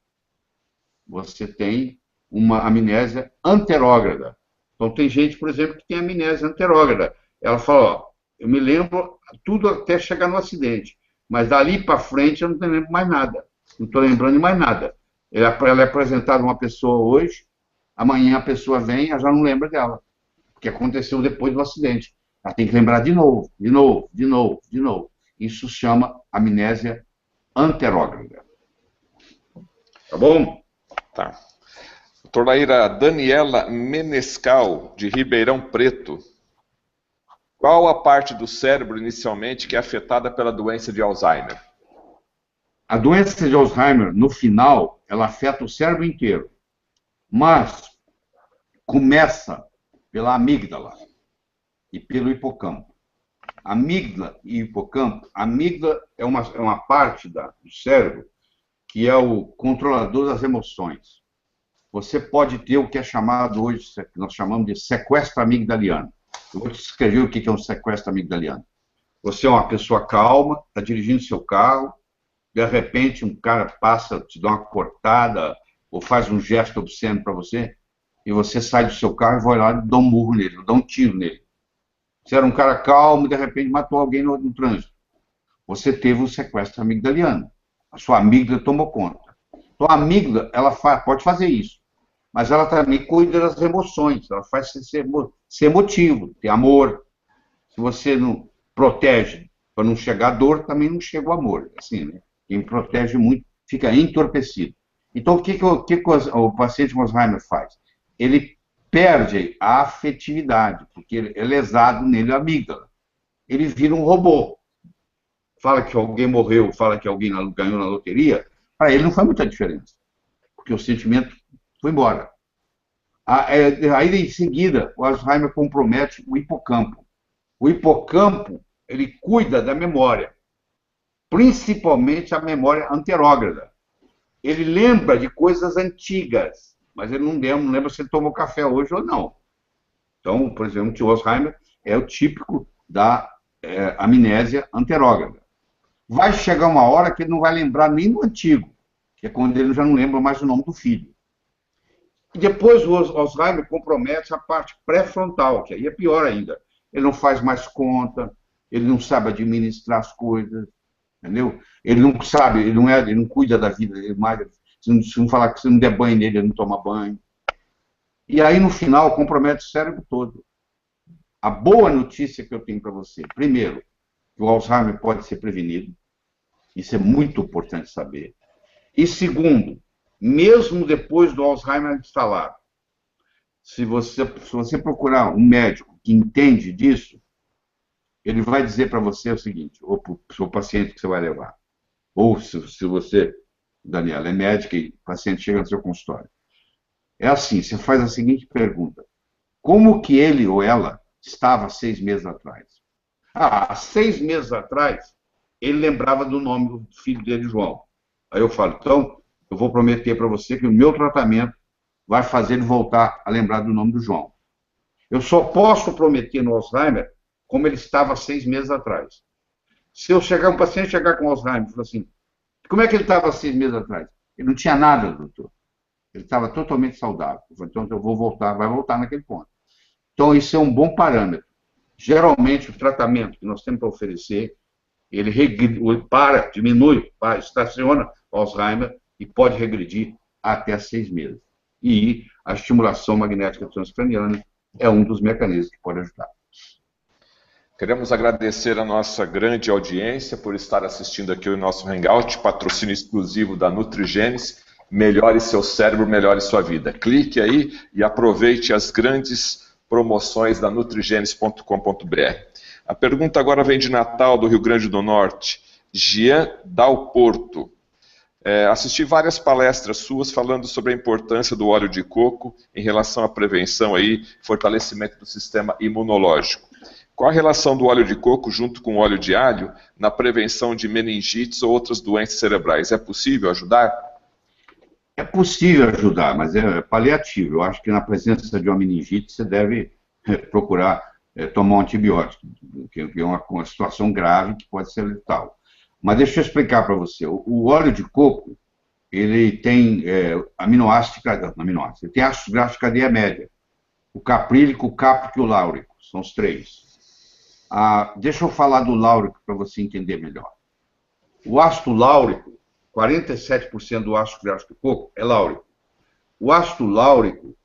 você tem uma amnésia anterógrada. Então, tem gente, por exemplo, que tem amnésia anterógrada. Ela fala, ó, eu me lembro tudo até chegar no acidente, mas dali para frente eu não lembro mais nada. Não estou lembrando de mais nada. Ela é apresentada uma pessoa hoje, amanhã a pessoa vem, ela já não lembra dela, porque aconteceu depois do acidente. Ela tem que lembrar de novo. Isso se chama amnésia anterógrada. Tá bom? Tá. Doutora Daniela Menescal, de Ribeirão Preto. Qual a parte do cérebro, inicialmente, que é afetada pela doença de Alzheimer? A doença de Alzheimer, no final, ela afeta o cérebro inteiro. Mas começa pela amígdala e pelo hipocampo. Amígdala e hipocampo. A amígdala é uma parte do cérebro que é o controlador das emoções. Você pode ter o que é chamado hoje, que nós chamamos de sequestro amigdaliano. Eu vou te escrever o que é um sequestro amigdaliano. Você é uma pessoa calma, está dirigindo seu carro, de repente um cara passa, te dá uma cortada, ou faz um gesto obsceno para você, e você sai do seu carro e vai lá e dá um murro nele, dá um tiro nele. Você era um cara calmo e de repente matou alguém no trânsito. Você teve um sequestro amigdaliano. A sua amígdala tomou conta. Então a amígdala, ela pode fazer isso, mas ela também cuida das emoções, ela faz você ser emotivo, ter amor. Se você não protege para não chegar a dor, também não chega o amor. Assim, né? Quem protege muito fica entorpecido. Então o que o paciente com Alzheimer faz? Ele perde a afetividade, porque é lesado nele a amígdala. Ele vira um robô. Fala que alguém morreu, fala que alguém ganhou na loteria, para ele não faz muita diferença, porque o sentimento foi embora. Aí, em seguida, o Alzheimer compromete o hipocampo. O hipocampo, ele cuida da memória, principalmente a memória anterógrada. Ele lembra de coisas antigas, mas ele não lembra se ele tomou café hoje ou não. Então, por exemplo, o Alzheimer é o típico da amnésia anterógrada. Vai chegar uma hora que ele não vai lembrar nem do antigo, que é quando ele já não lembra mais o nome do filho. E depois o Alzheimer compromete a parte pré-frontal, que aí é pior ainda. Ele não faz mais conta, ele não sabe administrar as coisas, entendeu? Ele não sabe, ele não cuida da vida dele mais. Se não falar que se não der banho nele, ele não toma banho. E aí, no final, compromete o cérebro todo. A boa notícia que eu tenho para você, primeiro, que o Alzheimer pode ser prevenido. Isso é muito importante saber. E segundo, mesmo depois do Alzheimer instalado, se você procurar um médico que entende disso, ele vai dizer para você o seguinte, ou para o seu paciente que você vai levar, ou se você, Daniela, é médica e o paciente chega no seu consultório. É assim, você faz a seguinte pergunta: como que ele ou ela estava 6 meses atrás? Há 6 meses atrás, ele lembrava do nome do filho dele, João. Aí eu falo, então, eu vou prometer para você que o meu tratamento vai fazer ele voltar a lembrar do nome do João. Eu só posso prometer no Alzheimer como ele estava 6 meses atrás. Se um paciente chegar com Alzheimer e falar assim, como é que ele estava 6 meses atrás? Ele não tinha nada, doutor. Ele estava totalmente saudável. Então, eu vou voltar, vai voltar naquele ponto. Então, isso é um bom parâmetro. Geralmente, o tratamento que nós temos para oferecer, ele diminui, estaciona o Alzheimer e pode regredir até 6 meses. E a estimulação magnética transcraniana é um dos mecanismos que pode ajudar. Queremos agradecer a nossa grande audiência por estar assistindo aqui o nosso Hangout, patrocínio exclusivo da Nutrigenes. Melhore seu cérebro, melhore sua vida. Clique aí e aproveite as grandes promoções da nutrigenes.com.br. A pergunta agora vem de Natal, do Rio Grande do Norte. Jean Dal Porto. Assisti várias palestras suas falando sobre a importância do óleo de coco em relação à prevenção e fortalecimento do sistema imunológico. Qual a relação do óleo de coco junto com o óleo de alho na prevenção de meningites ou outras doenças cerebrais? É possível ajudar? É possível ajudar, mas é paliativo. Eu acho que na presença de uma meningite você deve procurar tomar um antibiótico, que é uma situação grave que pode ser letal. Mas deixa eu explicar para você. O óleo de coco, ele tem aminoácidos, ele tem ácidos graxos de cadeia média. O caprílico, o cáprico e o láurico, são os 3. Deixa eu falar do láurico para você entender melhor. O ácido láurico, 47% do ácido graxo do coco é láurico. O ácido láurico,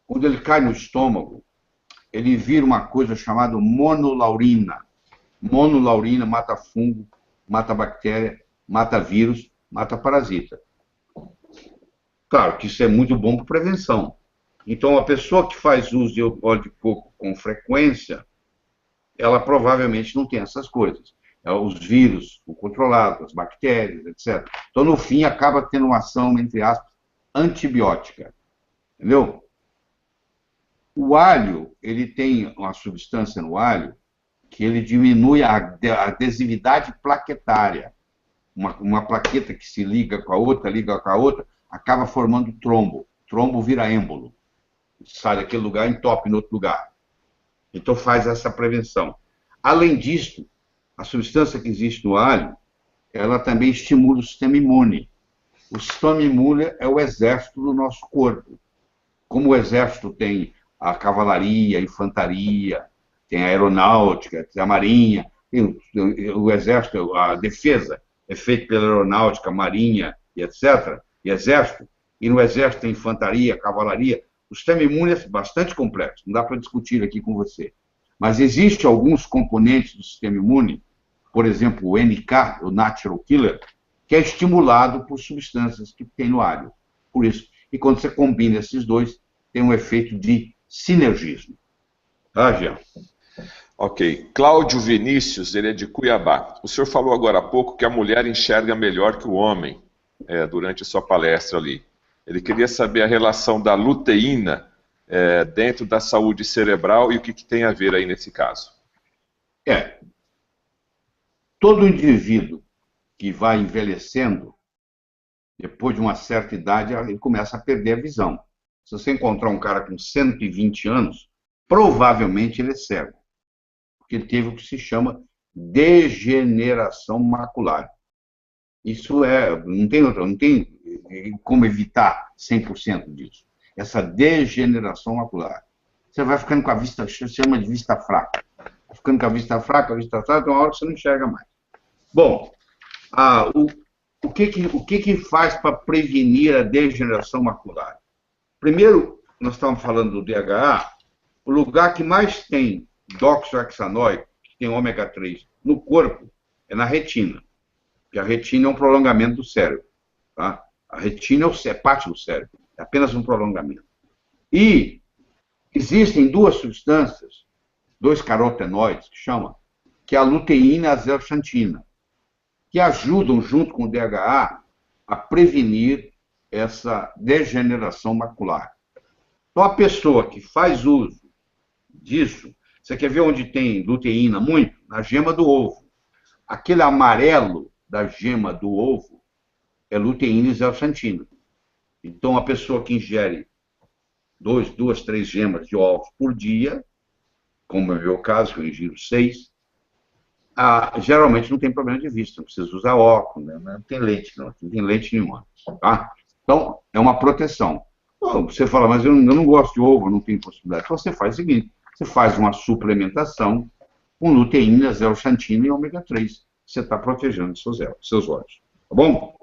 quando ele cai no estômago, ele vira uma coisa chamada monolaurina. Monolaurina mata fungo mata bactéria, mata vírus, mata parasita. Claro que isso é muito bom para prevenção. Então, a pessoa que faz uso de óleo de coco com frequência, ela provavelmente não tem essas coisas. Os vírus são controlados, as bactérias, etc. Então, no fim, acaba tendo uma ação, entre aspas, antibiótica. Entendeu? O alho, ele tem uma substância no alho que ele diminui a adesividade plaquetária. Uma plaqueta que se liga com a outra, acaba formando trombo. Trombo vira êmbolo. Sai daquele lugar e entope em outro lugar. Então faz essa prevenção. Além disso, a substância que existe no alho, ela também estimula o sistema imune. O sistema imune é o exército do nosso corpo. Como o exército tem a cavalaria, a infantaria, tem a aeronáutica, tem a marinha, tem o exército, a defesa é feita pela aeronáutica, marinha e etc., e exército, e no exército tem infantaria, cavalaria. O sistema imune é bastante complexo, não dá para discutir aqui com você. Mas existem alguns componentes do sistema imune, por exemplo, o NK, o Natural Killer, que é estimulado por substâncias que tem no alho. Por isso, e quando você combina esses dois, tem um efeito de sinergismo. Tá, Jean? Ok. Cláudio Vinícius, ele é de Cuiabá. O senhor falou agora há pouco que a mulher enxerga melhor que o homem, durante a sua palestra ali. Ele queria saber a relação da luteína dentro da saúde cerebral e o que tem a ver aí nesse caso. Todo indivíduo que vai envelhecendo, depois de uma certa idade, ele começa a perder a visão. Se você encontrar um cara com 120 anos, provavelmente ele é cego. Porque ele teve o que se chama degeneração macular. Isso não tem como evitar 100% disso. Essa degeneração macular. Você vai ficando com a vista, se chama de vista fraca. Vai ficando com a vista fraca, tem uma hora que você não enxerga mais. Bom, o que faz para prevenir a degeneração macular? Primeiro, nós estamos falando do DHA, o lugar que mais tem doxohexanoico, que tem ômega 3, no corpo, é na retina. Porque a retina é um prolongamento do cérebro. Tá? A retina é parte do cérebro, é apenas um prolongamento. E existem duas substâncias, dois carotenoides, que é a luteína e a zeaxantina, que ajudam, junto com o DHA, a prevenir essa degeneração macular. Então, a pessoa que faz uso disso, você quer ver onde tem luteína muito? Na gema do ovo. Aquele amarelo da gema do ovo é luteína e zeaxantina. Então, a pessoa que ingere 2, 3 gemas de ovos por dia, como é o meu caso, que eu ingiro 6, geralmente não tem problema de vista, não precisa usar óculos, né? Não tem lente, não tem lente nenhuma. Tá? Então, é uma proteção. Então, você fala, mas eu não gosto de ovo, não tenho possibilidade. Então, você faz o seguinte, você faz uma suplementação com luteína, zeaxantina e ômega 3. Você está protegendo seus olhos. Tá bom?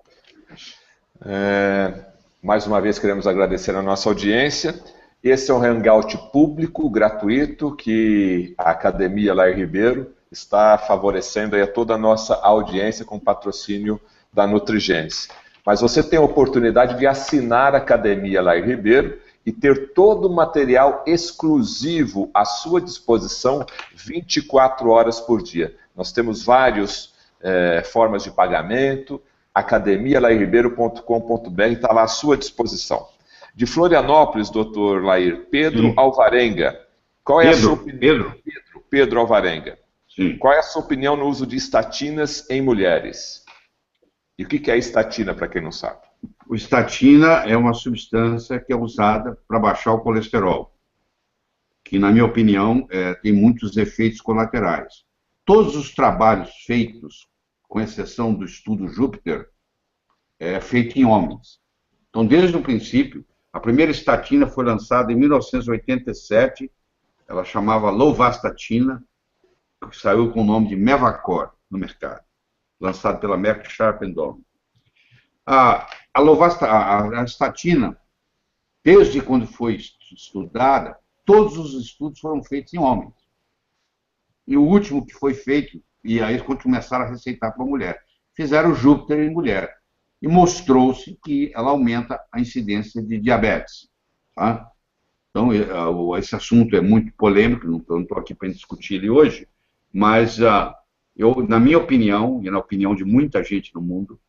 Mais uma vez queremos agradecer a nossa audiência. Esse é um hangout público, gratuito, que a Academia Lair Ribeiro está favorecendo aí a toda a nossa audiência com patrocínio da Nutrigênese. Mas você tem a oportunidade de assinar a Academia Lair Ribeiro e ter todo o material exclusivo à sua disposição 24 horas por dia. Nós temos várias formas de pagamento, academialairribeiro.com.br está lá à sua disposição. De Florianópolis, doutor Lair, Pedro Alvarenga. Qual é a sua opinião? Pedro Alvarenga. Sim. Qual é a sua opinião no uso de estatinas em mulheres? E o que é estatina, para quem não sabe? O estatina é uma substância que é usada para baixar o colesterol, que, na minha opinião, tem muitos efeitos colaterais. Todos os trabalhos feitos, com exceção do estudo Júpiter, é feito em homens. Então, desde o princípio, a primeira estatina foi lançada em 1987, ela chamava Lovastatina, que saiu com o nome de Mevacor no mercado, lançado pela Merck Sharp & Dohme. A estatina, desde quando foi estudada, todos os estudos foram feitos em homens. E o último que foi feito E aí quando começaram a receitar para a mulher. Fizeram o Júpiter em mulher. E mostrou-se que ela aumenta a incidência de diabetes. Tá? Então, esse assunto é muito polêmico, não estou aqui para discutir ele hoje, mas na minha opinião, e na opinião de muita gente no mundo,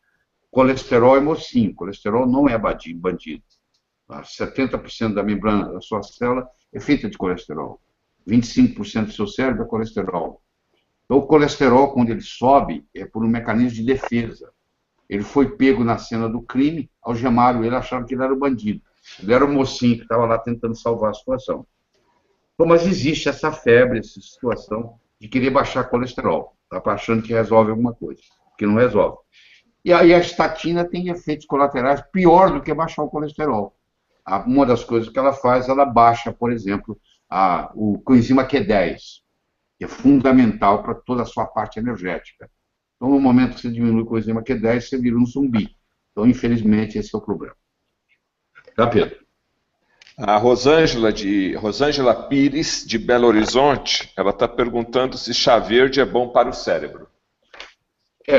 colesterol é mocinho, colesterol não é bandido. 70% da membrana da sua célula é feita de colesterol. 25% do seu cérebro é colesterol. Então, o colesterol, quando ele sobe, é por um mecanismo de defesa. Ele foi pego na cena do crime, algemaram ele, acharam que ele era o bandido. Ele era o mocinho que estava lá tentando salvar a situação. Então, mas existe essa febre, essa situação de querer baixar colesterol. Está achando que resolve alguma coisa, que não resolve. E aí a estatina tem efeitos colaterais pior do que baixar o colesterol. Uma das coisas que ela faz, ela baixa, por exemplo, o coenzima Q10, que é fundamental para toda a sua parte energética. Então, no momento que você diminui o coenzima Q10, você vira um zumbi. Então, infelizmente, esse é o problema. Tá, Pedro? A Rosângela Pires, de Belo Horizonte, ela está perguntando se chá verde é bom para o cérebro.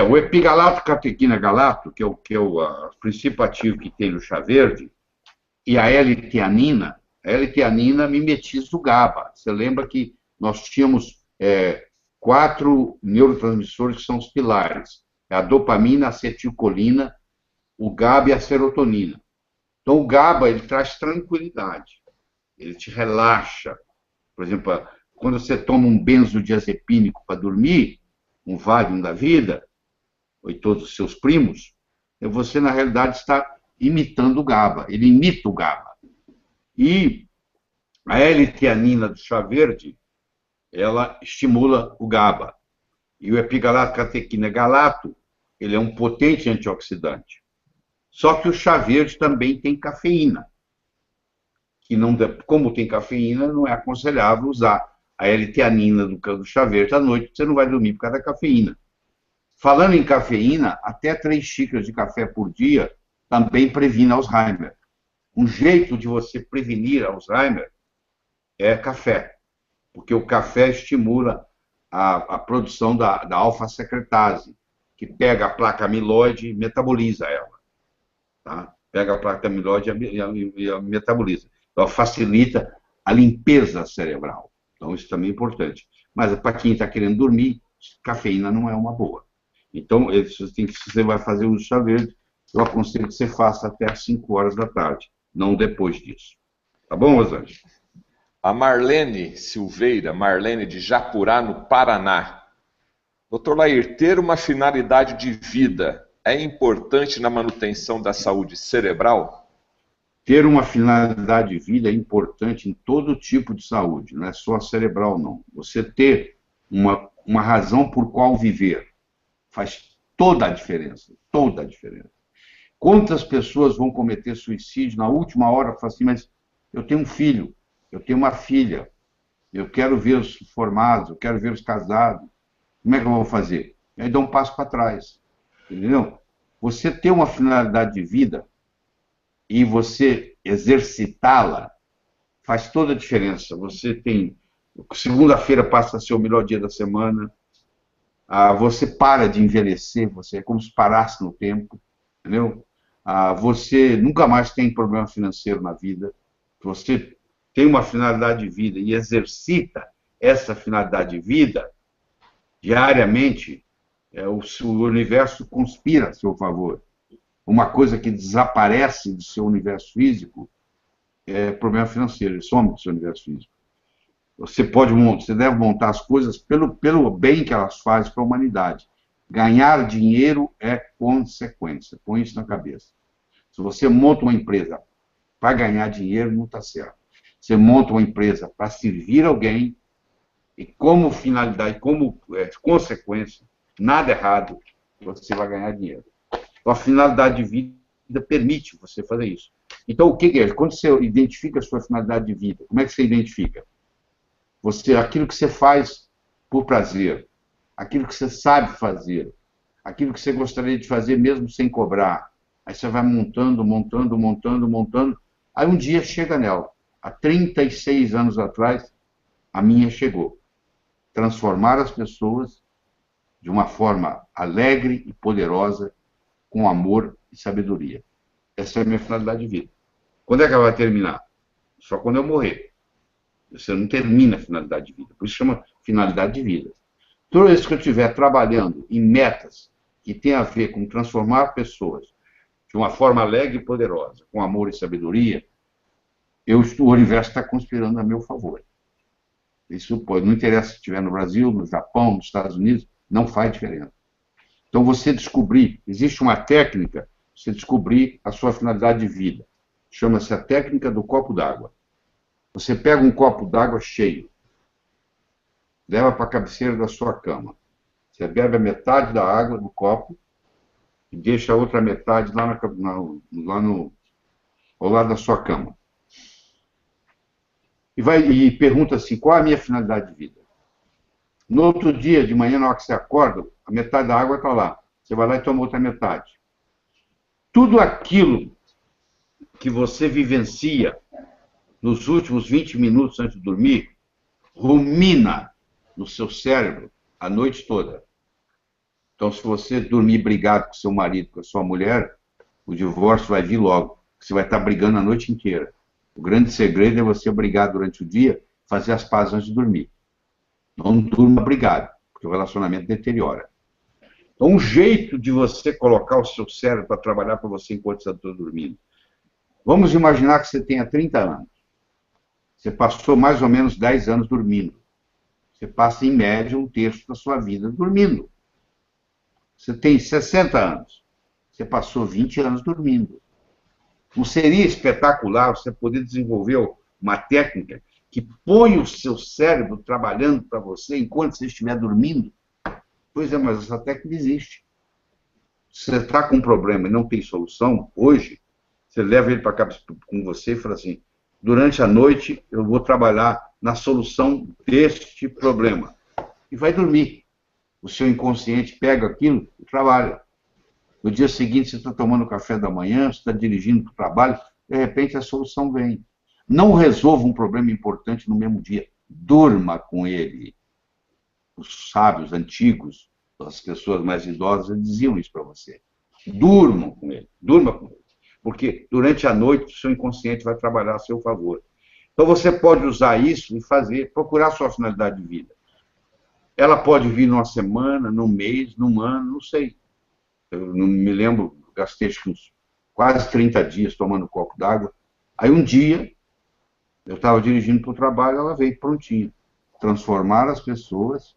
O epigalato catequina galato, que é o princípio ativo que tem no chá verde, e a L-teanina mimetiza o GABA. Você lembra que nós tínhamos 4 neurotransmissores que são os pilares. A dopamina, a acetilcolina, o GABA e a serotonina. Então, o GABA, ele traz tranquilidade. Ele te relaxa. Por exemplo, quando você toma um benzodiazepínico para dormir, um Valium da vida, e todos os seus primos, você, na realidade, está imitando o GABA. Ele imita o GABA. E a L-teanina do chá verde, ela estimula o GABA. E o epigalato catequina galato, ele é um potente antioxidante. Só que o chá verde também tem cafeína. Como tem cafeína, não é aconselhável usar a L-teanina do chá verde à noite, você não vai dormir por causa da cafeína. Falando em cafeína, até 3 xícaras de café por dia também previne Alzheimer. Um jeito de você prevenir Alzheimer é café, porque o café estimula a produção da alfa-secretase, que pega a placa amiloide e metaboliza ela. Tá? Pega a placa amiloide e a metaboliza. Então, facilita a limpeza cerebral. Então, isso também é importante. Mas para quem está querendo dormir, cafeína não é uma boa. Então, se você vai fazer o chá verde, eu aconselho que você faça até às 5 horas da tarde, não depois disso. Tá bom, Rosângela? A Marlene Silveira, Marlene de Japurá, no Paraná. Doutor Lair, ter uma finalidade de vida é importante na manutenção da saúde cerebral? Ter uma finalidade de vida é importante em todo tipo de saúde, não é só a cerebral, não. Você ter uma razão por qual viver faz toda a diferença, toda a diferença. Quantas pessoas vão cometer suicídio na última hora, falam assim, mas eu tenho um filho, eu tenho uma filha, eu quero ver-os formados, eu quero ver-os casados, como é que eu vou fazer? E aí dá um passo para trás, entendeu? Você ter uma finalidade de vida e você exercitá-la faz toda a diferença. Você tem, segunda-feira passa a ser o melhor dia da semana, você para de envelhecer, você é como se parasse no tempo, entendeu? Você nunca mais tem problema financeiro na vida, você tem uma finalidade de vida e exercita essa finalidade de vida diariamente, o universo conspira a seu favor. Uma coisa que desaparece do seu universo físico é problema financeiro, ele some do seu universo físico. Você deve montar as coisas pelo bem que elas fazem para a humanidade. Ganhar dinheiro é consequência, põe isso na cabeça. Se você monta uma empresa para ganhar dinheiro, não está certo. Você monta uma empresa para servir alguém e como finalidade, como consequência, nada errado, você vai ganhar dinheiro. Então, a finalidade de vida permite você fazer isso. Então, o que é? Quando você identifica a sua finalidade de vida, como é que você identifica? Aquilo que você faz por prazer, aquilo que você sabe fazer, aquilo que você gostaria de fazer mesmo sem cobrar. Aí você vai montando. Aí um dia chega nela. Há 36 anos atrás, a minha chegou. Transformar as pessoas de uma forma alegre e poderosa, com amor e sabedoria. Essa é a minha finalidade de vida. Quando é que ela vai terminar? Só quando eu morrer. Você não termina a finalidade de vida. Por isso chama finalidade de vida. Toda vez que eu estiver trabalhando em metas que têm a ver com transformar pessoas de uma forma alegre e poderosa, com amor e sabedoria, o universo está conspirando a meu favor. Isso pode, não interessa se estiver no Brasil, no Japão, nos Estados Unidos, não faz diferença. Então, você descobrir, existe uma técnica, você descobrir a sua finalidade de vida. Chama-se a técnica do copo d'água. Você pega um copo d'água cheio, leva para a cabeceira da sua cama. Você bebe a metade da água do copo e deixa a outra metade lá, ao lado da sua cama. E pergunta assim, qual é a minha finalidade de vida? No outro dia, de manhã, na hora que você acorda, a metade da água está lá. Você vai lá e toma outra metade. Tudo aquilo que você vivencia nos últimos 20 minutos antes de dormir, rumina no seu cérebro a noite toda. Então, se você dormir brigado com seu marido, com a sua mulher, o divórcio vai vir logo. Você vai estar brigando a noite inteira. O grande segredo é você brigar durante o dia, fazer as pazes antes de dormir. Não durma brigado, porque o relacionamento deteriora. Então, um jeito de você colocar o seu cérebro para trabalhar para você enquanto você está dormindo. Vamos imaginar que você tenha 30 anos. Você passou mais ou menos 10 anos dormindo. Você passa, em média, um terço da sua vida dormindo. Você tem 60 anos. Você passou 20 anos dormindo. Não seria espetacular você poder desenvolver uma técnica que põe o seu cérebro trabalhando para você enquanto você estiver dormindo? Pois é, mas essa técnica existe. Se você está com um problema e não tem solução, hoje, você leva ele para cá com você e fala assim, durante a noite eu vou trabalhar na solução deste problema. E vai dormir. O seu inconsciente pega aquilo e trabalha. No dia seguinte, você está tomando café da manhã, você está dirigindo para o trabalho, de repente a solução vem. Não resolva um problema importante no mesmo dia. Durma com ele. Os sábios antigos, as pessoas mais idosas, diziam isso para você. Durma com ele. Durma com ele. Porque durante a noite o seu inconsciente vai trabalhar a seu favor. Então você pode usar isso e procurar a sua finalidade de vida. Ela pode vir numa semana, num mês, num ano, não sei. Eu não me lembro, gastei uns quase 30 dias tomando um copo d'água. Aí um dia, eu estava dirigindo para o trabalho, ela veio prontinha. Transformar as pessoas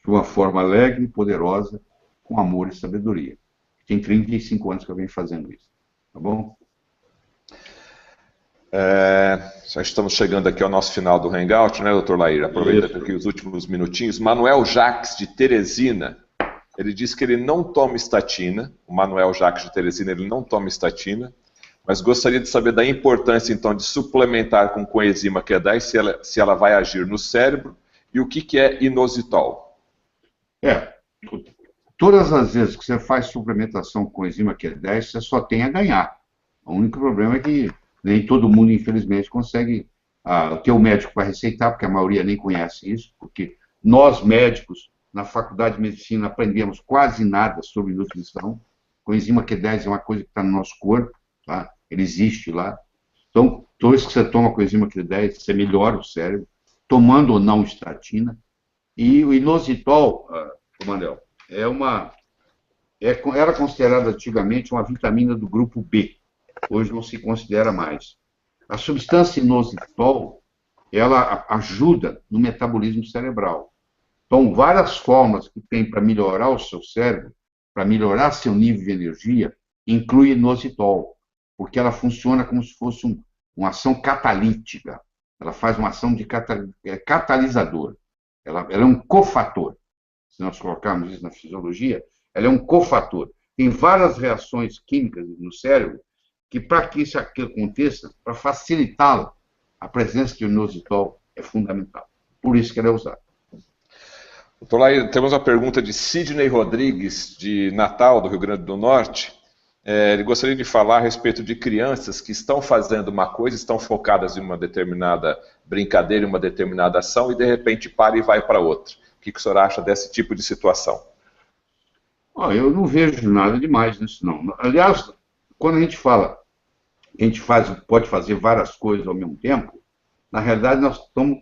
de uma forma alegre e poderosa, com amor e sabedoria. Tem 35 anos que eu venho fazendo isso. Tá bom? Já estamos chegando aqui ao nosso final do Hangout, né, doutor Lair? Aproveita aqui os últimos minutinhos. Manuel Jacques, de Teresina, ele diz que ele não toma estatina. O Manuel Jacques, de Teresina, ele não toma estatina, mas gostaria de saber da importância, então, de suplementar com coenzima Q10, se ela vai agir no cérebro, e o que é inositol? Todas as vezes que você faz suplementação com coenzima Q10, você só tem a ganhar. O único problema é que nem todo mundo, infelizmente, consegue ter o médico para receitar, porque a maioria nem conhece isso, porque nós, médicos, na faculdade de medicina, aprendemos quase nada sobre nutrição. Coenzima Q10 é uma coisa que está no nosso corpo, tá? Ele existe lá. Então, toda vez que você toma coenzima Q10, você melhora o cérebro, tomando ou não estatina. E o inositol, Manel, era considerada antigamente uma vitamina do grupo B. Hoje não se considera mais. A substância inositol, ela ajuda no metabolismo cerebral. Então, várias formas que tem para melhorar o seu cérebro, para melhorar seu nível de energia, inclui inositol, porque ela funciona como se fosse uma ação catalítica. Ela faz uma ação de catalisador. Ela é um cofator. Se nós colocarmos isso na fisiologia, ela é um cofator. Tem várias reações químicas no cérebro que, para que isso aqui aconteça, para facilitá-la, a presença de inositol é fundamental. Por isso que ela é usada. Doutor Lair, temos uma pergunta de Sidney Rodrigues, de Natal, do Rio Grande do Norte. Ele gostaria de falar a respeito de crianças que estão fazendo uma coisa, estão focadas em uma determinada brincadeira, em uma determinada ação, e de repente para e vai para outra. O que o senhor acha desse tipo de situação? Ó, eu não vejo nada demais nisso, não. Aliás, quando a gente fala que a gente pode fazer várias coisas ao mesmo tempo, na realidade nós estamos,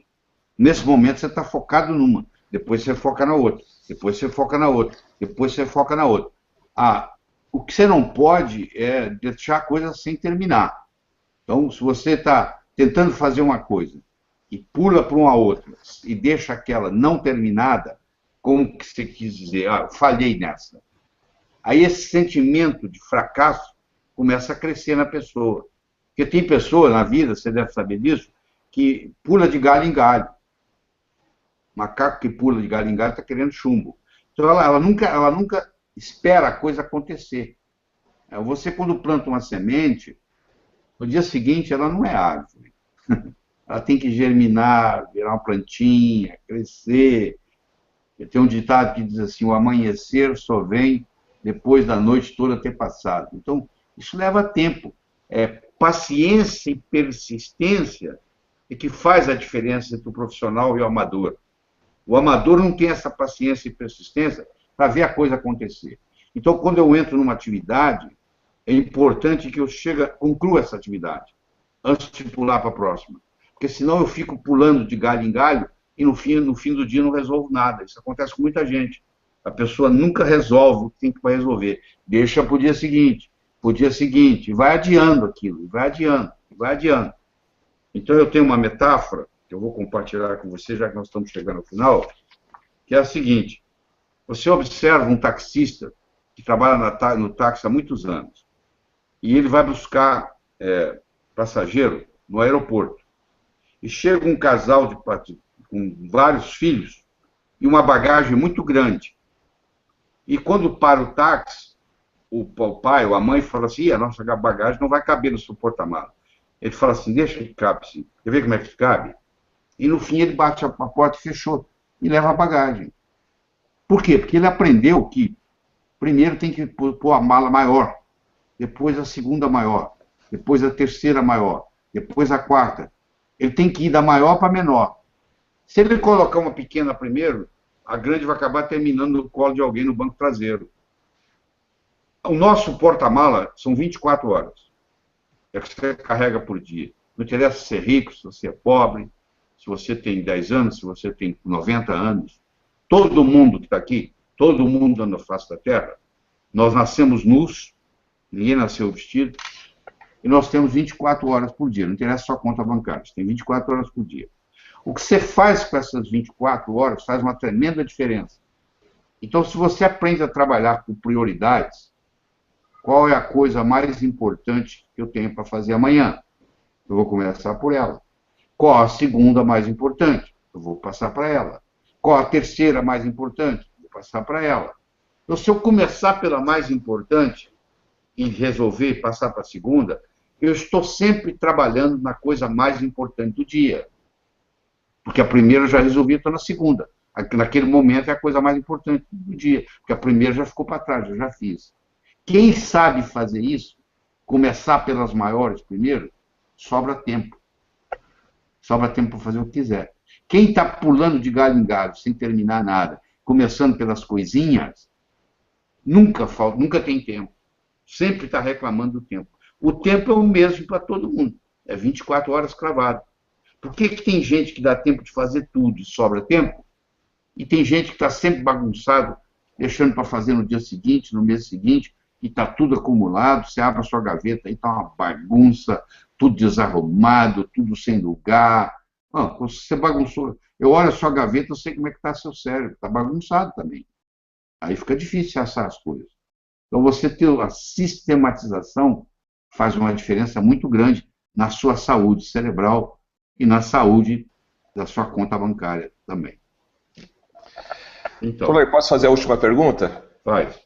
nesse momento você está focado numa, depois você foca na outra, depois você foca na outra, depois você foca na outra. Ah, o que você não pode é deixar a coisa sem terminar. Então, se você está tentando fazer uma coisa e pula para uma outra e deixa aquela não terminada, como que você quis dizer, ah, eu falhei nessa. Aí esse sentimento de fracasso começa a crescer na pessoa. Porque tem pessoas na vida, você deve saber disso, que pula de galho em galho. Macaco que pula de galho em galho está querendo chumbo. Então ela nunca espera a coisa acontecer. Você, quando planta uma semente, no dia seguinte ela não é árvore. Ela tem que germinar, virar uma plantinha, crescer. Tem um ditado que diz assim, o amanhecer só vem depois da noite toda ter passado. Então, isso leva tempo. Paciência e persistência é que faz a diferença entre o profissional e o amador. O amador não tem essa paciência e persistência para ver a coisa acontecer. Então, quando eu entro numa atividade, é importante que eu conclua essa atividade, antes de pular para a próxima. Porque senão eu fico pulando de galho em galho e no fim do dia não resolvo nada. Isso acontece com muita gente. A pessoa nunca resolve o que tem que resolver. Deixa para o dia seguinte, vai adiando aquilo, vai adiando, vai adiando. Então eu tenho uma metáfora, que eu vou compartilhar com você, já que nós estamos chegando ao final, que é a seguinte: você observa um taxista que trabalha no táxi há muitos anos, e ele vai buscar passageiro no aeroporto. E chega um casal com vários filhos e uma bagagem muito grande. E quando para o táxi, o pai ou a mãe fala assim, a nossa bagagem não vai caber no seu porta-malas. Ele fala assim, deixa que cabe, sim. Quer ver como é que cabe? E no fim ele bate a porta e fechou. E leva a bagagem. Por quê? Porque ele aprendeu que primeiro tem que pôr a mala maior, depois a segunda maior, depois a terceira maior, depois a quarta. Ele tem que ir da maior para a menor. Se ele colocar uma pequena primeiro, a grande vai acabar terminando no colo de alguém no banco traseiro. O nosso porta-mala são 24 horas. É o que você carrega por dia. Não interessa se você é rico, se você é pobre, se você tem 10 anos, se você tem 90 anos. Todo mundo que está aqui, todo mundo na face da Terra, nós nascemos nus, ninguém nasceu vestido, e nós temos 24 horas por dia. Não interessa só a conta bancária, você tem 24 horas por dia. O que você faz com essas 24 horas faz uma tremenda diferença. Então, se você aprende a trabalhar com prioridades, qual é a coisa mais importante que eu tenho para fazer amanhã? Eu vou começar por ela. Qual a segunda mais importante? Eu vou passar para ela. Qual a terceira mais importante? Eu vou passar para ela. Então, se eu começar pela mais importante e resolver passar para a segunda, eu estou sempre trabalhando na coisa mais importante do dia. Porque a primeira eu já resolvi, estou na segunda. Naquele momento é a coisa mais importante do dia. Porque a primeira já ficou para trás, eu já fiz. Quem sabe fazer isso, começar pelas maiores primeiro, sobra tempo. Sobra tempo para fazer o que quiser. Quem está pulando de galho em galho, sem terminar nada, começando pelas coisinhas, nunca tem tempo. Sempre está reclamando do tempo. O tempo é o mesmo para todo mundo. É 24 horas cravado. Por que tem gente que dá tempo de fazer tudo e sobra tempo? E tem gente que está sempre bagunçado, deixando para fazer no dia seguinte, no mês seguinte, e está tudo acumulado, você abre a sua gaveta e está uma bagunça, tudo desarrumado, tudo sem lugar. Você bagunçou. Eu olho a sua gaveta, eu sei como é que está seu cérebro, está bagunçado também. Aí fica difícil assar as coisas. Então, você ter a sistematização faz uma diferença muito grande na sua saúde cerebral e na saúde da sua conta bancária também. Então, posso fazer a última pergunta? Faz.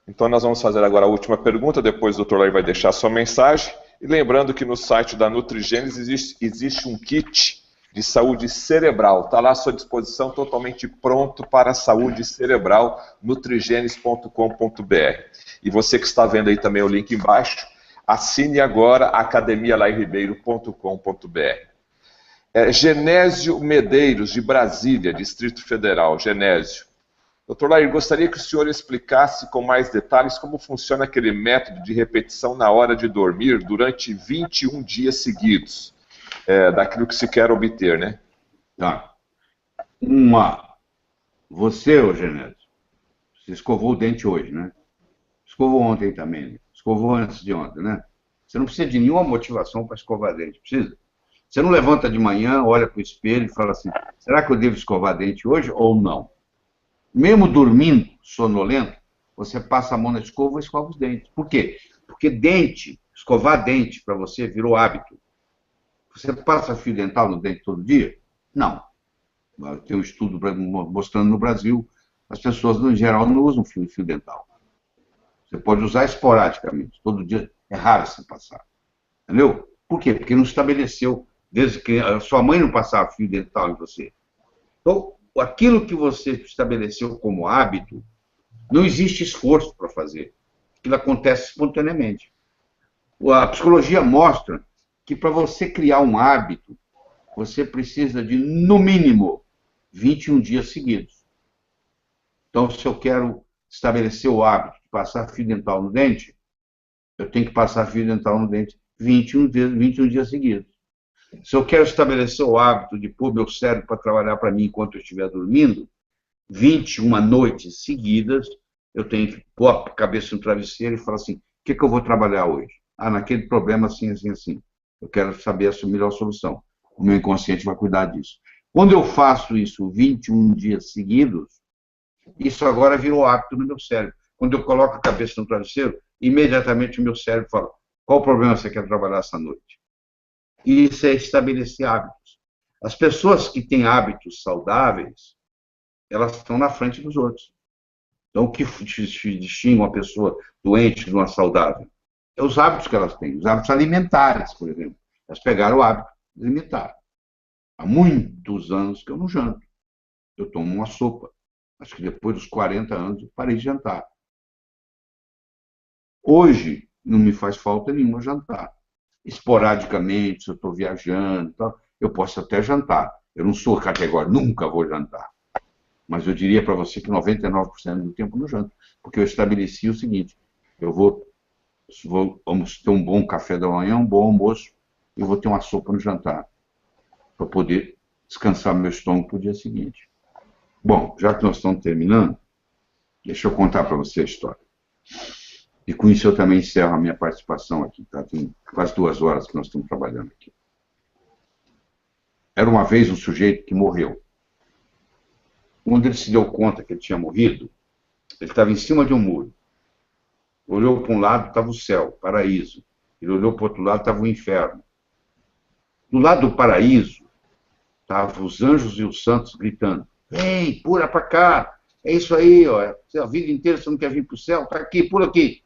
Então nós vamos fazer agora a última pergunta, depois o Dr. Lair vai deixar a sua mensagem. E lembrando que no site da Nutrigênese existe um kit de saúde cerebral. Está lá à sua disposição, totalmente pronto para a saúde cerebral, nutrigenes.com.br. E você que está vendo aí também o link embaixo, assine agora academialairribeiro.com.br. Genésio Medeiros, de Brasília, Distrito Federal. Genésio. Doutor Lair, gostaria que o senhor explicasse com mais detalhes como funciona aquele método de repetição na hora de dormir durante 21 dias seguidos, daquilo que se quer obter, né? Tá. Você, ô Genésio, você escovou o dente hoje, né? Escovou ontem também, né? Escovou antes de ontem, né? Você não precisa de nenhuma motivação para escovar dente, precisa? Você não levanta de manhã, olha para o espelho e fala assim, será que eu devo escovar dente hoje ou não? Mesmo dormindo, sonolento, você passa a mão na escova e escova os dentes. Por quê? Porque escovar dente para você virou hábito. Você passa fio dental no dente todo dia? Não. Tem um estudo mostrando no Brasil, as pessoas, no geral, não usam fio dental. Você pode usar esporadicamente, todo dia. É raro você passar. Entendeu? Por quê? Porque não estabeleceu, desde que a sua mãe não passava fio dental em você. Então, aquilo que você estabeleceu como hábito, não existe esforço para fazer. Aquilo acontece espontaneamente. A psicologia mostra que para você criar um hábito, você precisa de, no mínimo, 21 dias seguidos. Então, se eu quero estabelecer o hábito de passar fio dental no dente, eu tenho que passar fio dental no dente 21 dias seguidos. Se eu quero estabelecer o hábito de pôr meu cérebro para trabalhar para mim enquanto eu estiver dormindo, 21 noites seguidas, eu tenho que pôr a cabeça no travesseiro e falar assim, o que eu vou trabalhar hoje? Ah, naquele problema assim, assim, assim. Eu quero saber a melhor solução. O meu inconsciente vai cuidar disso. Quando eu faço isso 21 dias seguidos, isso agora virou hábito no meu cérebro. Quando eu coloco a cabeça no travesseiro, imediatamente o meu cérebro fala, qual o problema você quer trabalhar essa noite? E isso é estabelecer hábitos. As pessoas que têm hábitos saudáveis, elas estão na frente dos outros. Então, o que distingue uma pessoa doente de uma saudável? É os hábitos que elas têm, os hábitos alimentares, por exemplo. Elas pegaram o hábito alimentar. Há muitos anos que eu não janto. Eu tomo uma sopa. Acho que depois dos 40 anos eu parei de jantar. Hoje, não me faz falta nenhuma jantar. Esporadicamente, se eu estou viajando, eu posso até jantar. Eu não sou categórico, nunca vou jantar. Mas eu diria para você que 99% do tempo eu não janto. Porque eu estabeleci o seguinte, vamos ter um bom café da manhã, um bom almoço, e vou ter uma sopa no jantar, para poder descansar meu estômago para o dia seguinte. Bom, já que nós estamos terminando, deixa eu contar para você a história. E com isso eu também encerro a minha participação aqui, tá? Tem quase 2 horas que nós estamos trabalhando aqui. Era uma vez um sujeito que morreu. Quando ele se deu conta que ele tinha morrido, ele estava em cima de um muro. Olhou para um lado, estava o céu, paraíso. Ele olhou para o outro lado, estava o inferno. Do lado do paraíso, estavam os anjos e os santos gritando, vem, pula para cá, é isso aí, ó. A vida inteira você não quer vir para o céu, está aqui, pula aqui.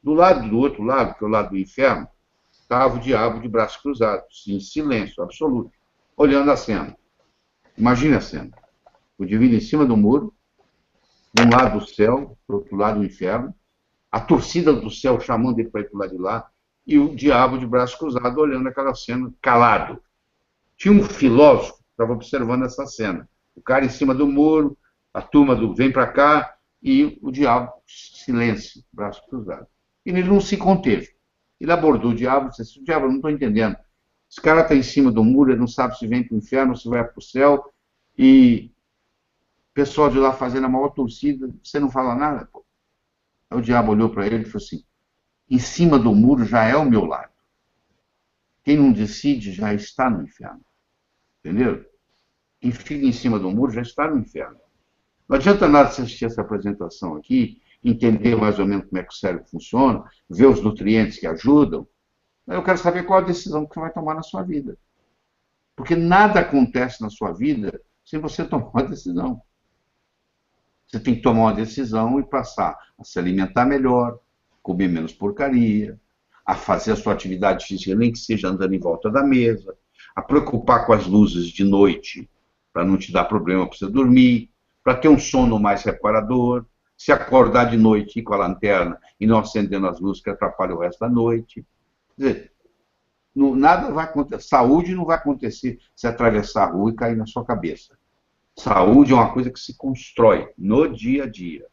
Do outro lado, que é o lado do inferno, estava o diabo de braços cruzados, em silêncio absoluto, olhando a cena. Imagine a cena. O divino em cima do muro, de um lado o céu, do outro lado o inferno, a torcida do céu chamando ele para ir para o lado de lá, e o diabo de braços cruzados olhando aquela cena, calado. Tinha um filósofo que estava observando essa cena. O cara em cima do muro, a turma do vem para cá, e o diabo, silêncio, braços cruzados. E ele não se conteve. Ele abordou o diabo e disse assim, diabo, eu não estou entendendo. Esse cara está em cima do muro, ele não sabe se vem para o inferno ou se vai para o céu, e o pessoal de lá fazendo a maior torcida, você não fala nada? Pô. Aí o diabo olhou para ele e falou assim, em cima do muro já é o meu lado. Quem não decide já está no inferno. Entendeu? Quem fica em cima do muro já está no inferno. Não adianta nada você assistir essa apresentação aqui, entender mais ou menos como é que o cérebro funciona, ver os nutrientes que ajudam. Eu quero saber qual a decisão que você vai tomar na sua vida. Porque nada acontece na sua vida sem você tomar uma decisão. Você tem que tomar uma decisão e passar a se alimentar melhor, comer menos porcaria, a fazer a sua atividade física, nem que seja andando em volta da mesa, a preocupar com as luzes de noite, para não te dar problema para você dormir, para ter um sono mais reparador, se acordar de noite com a lanterna e não acendendo as luzes que atrapalham o resto da noite. Quer dizer, nada vai acontecer, saúde não vai acontecer se atravessar a rua e cair na sua cabeça. Saúde é uma coisa que se constrói no dia a dia.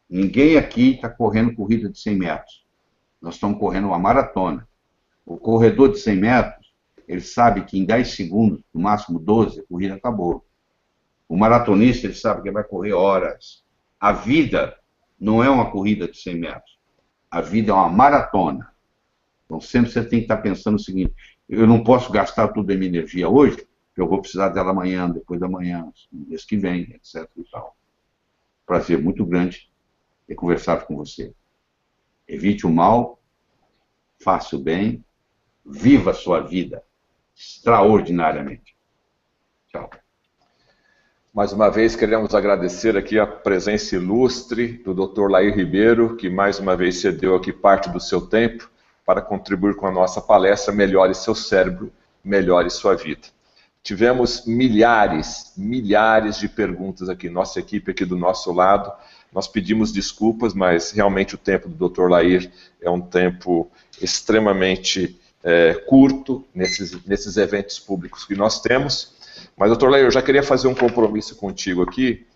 Ninguém aqui está correndo corrida de 100 metros. Nós estamos correndo uma maratona. O corredor de 100 metros, ele sabe que em 10 segundos, no máximo 12, a corrida acabou. O maratonista, ele sabe que vai correr horas. A vida não é uma corrida de 100 metros. A vida é uma maratona. Então, sempre você tem que estar pensando o seguinte: eu não posso gastar toda a minha energia hoje, porque eu vou precisar dela amanhã, depois da manhã, no mês que vem, etc. E tal. Prazer muito grande ter conversado com você. Evite o mal, faça o bem, viva a sua vida extraordinariamente. Tchau. Mais uma vez, queremos agradecer aqui a presença ilustre do Dr. Lair Ribeiro, que mais uma vez cedeu aqui parte do seu tempo para contribuir com a nossa palestra Melhore Seu Cérebro, Melhore Sua Vida. Tivemos milhares de perguntas aqui, nossa equipe aqui do nosso lado. Nós pedimos desculpas, mas realmente o tempo do Dr. Lair é um tempo extremamente curto nesses eventos públicos que nós temos. Mas, doutor Lair, eu já queria fazer um compromisso contigo aqui.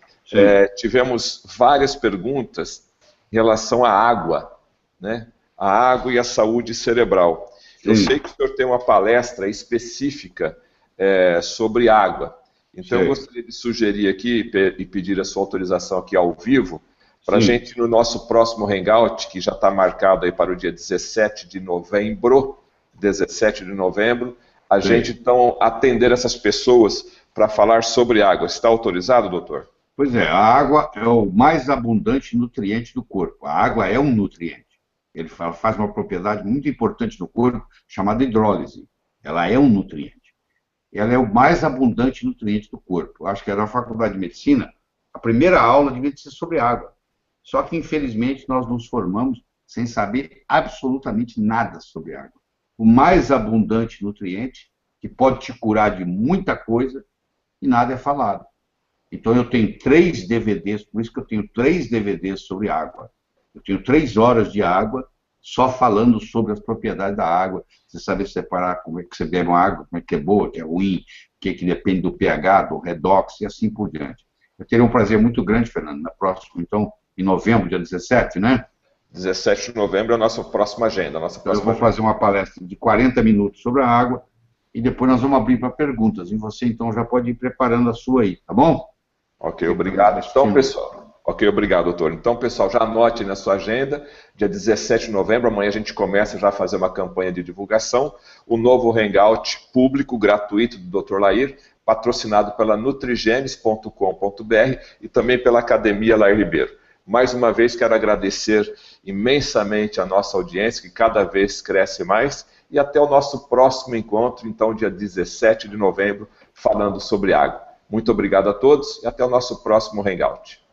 Tivemos várias perguntas em relação à água, né? A água e a saúde cerebral. Sim. Eu sei que o senhor tem uma palestra específica sobre água. Então, eu gostaria de sugerir aqui e pedir a sua autorização aqui ao vivo, para a gente, no nosso próximo Hangout, que já está marcado aí para o dia 17 de novembro, a gente, então, atender essas pessoas para falar sobre água. Está autorizado, doutor? Pois é, a água é o mais abundante nutriente do corpo. A água é um nutriente. Ele faz uma propriedade muito importante no corpo, chamada hidrólise. Ela é um nutriente. Ela é o mais abundante nutriente do corpo. Eu acho que era na faculdade de medicina, a primeira aula devia ser sobre água. Só que, infelizmente, nós nos formamos sem saber absolutamente nada sobre água. O mais abundante nutriente, que pode te curar de muita coisa, e nada é falado. Então, eu tenho 3 DVDs, por isso que eu tenho 3 DVDs sobre água. Eu tenho 3 horas de água, só falando sobre as propriedades da água. Você sabe separar como é que você bebe uma água, como é que é boa, que é ruim, que depende do pH, do redox, e assim por diante. Eu teria um prazer muito grande, Fernando, na próxima, então, em novembro, dia 17, né? 17 de novembro é a nossa próxima agenda. Então, eu vou fazer uma palestra de 40 minutos sobre a água e depois nós vamos abrir para perguntas. E você, então, já pode ir preparando a sua aí, tá bom? Ok, obrigado. Então, pessoal... Ok, obrigado, doutor. Então, pessoal, já anote na sua agenda, dia 17 de novembro, amanhã a gente começa já a fazer uma campanha de divulgação, o novo Hangout público, gratuito do Dr. Lair, patrocinado pela nutrigenes.com.br e também pela Academia Lair Ribeiro. Mais uma vez, quero agradecer imensamente a nossa audiência, que cada vez cresce mais, e até o nosso próximo encontro, então, dia 17 de novembro, falando sobre água. Muito obrigado a todos e até o nosso próximo Hangout.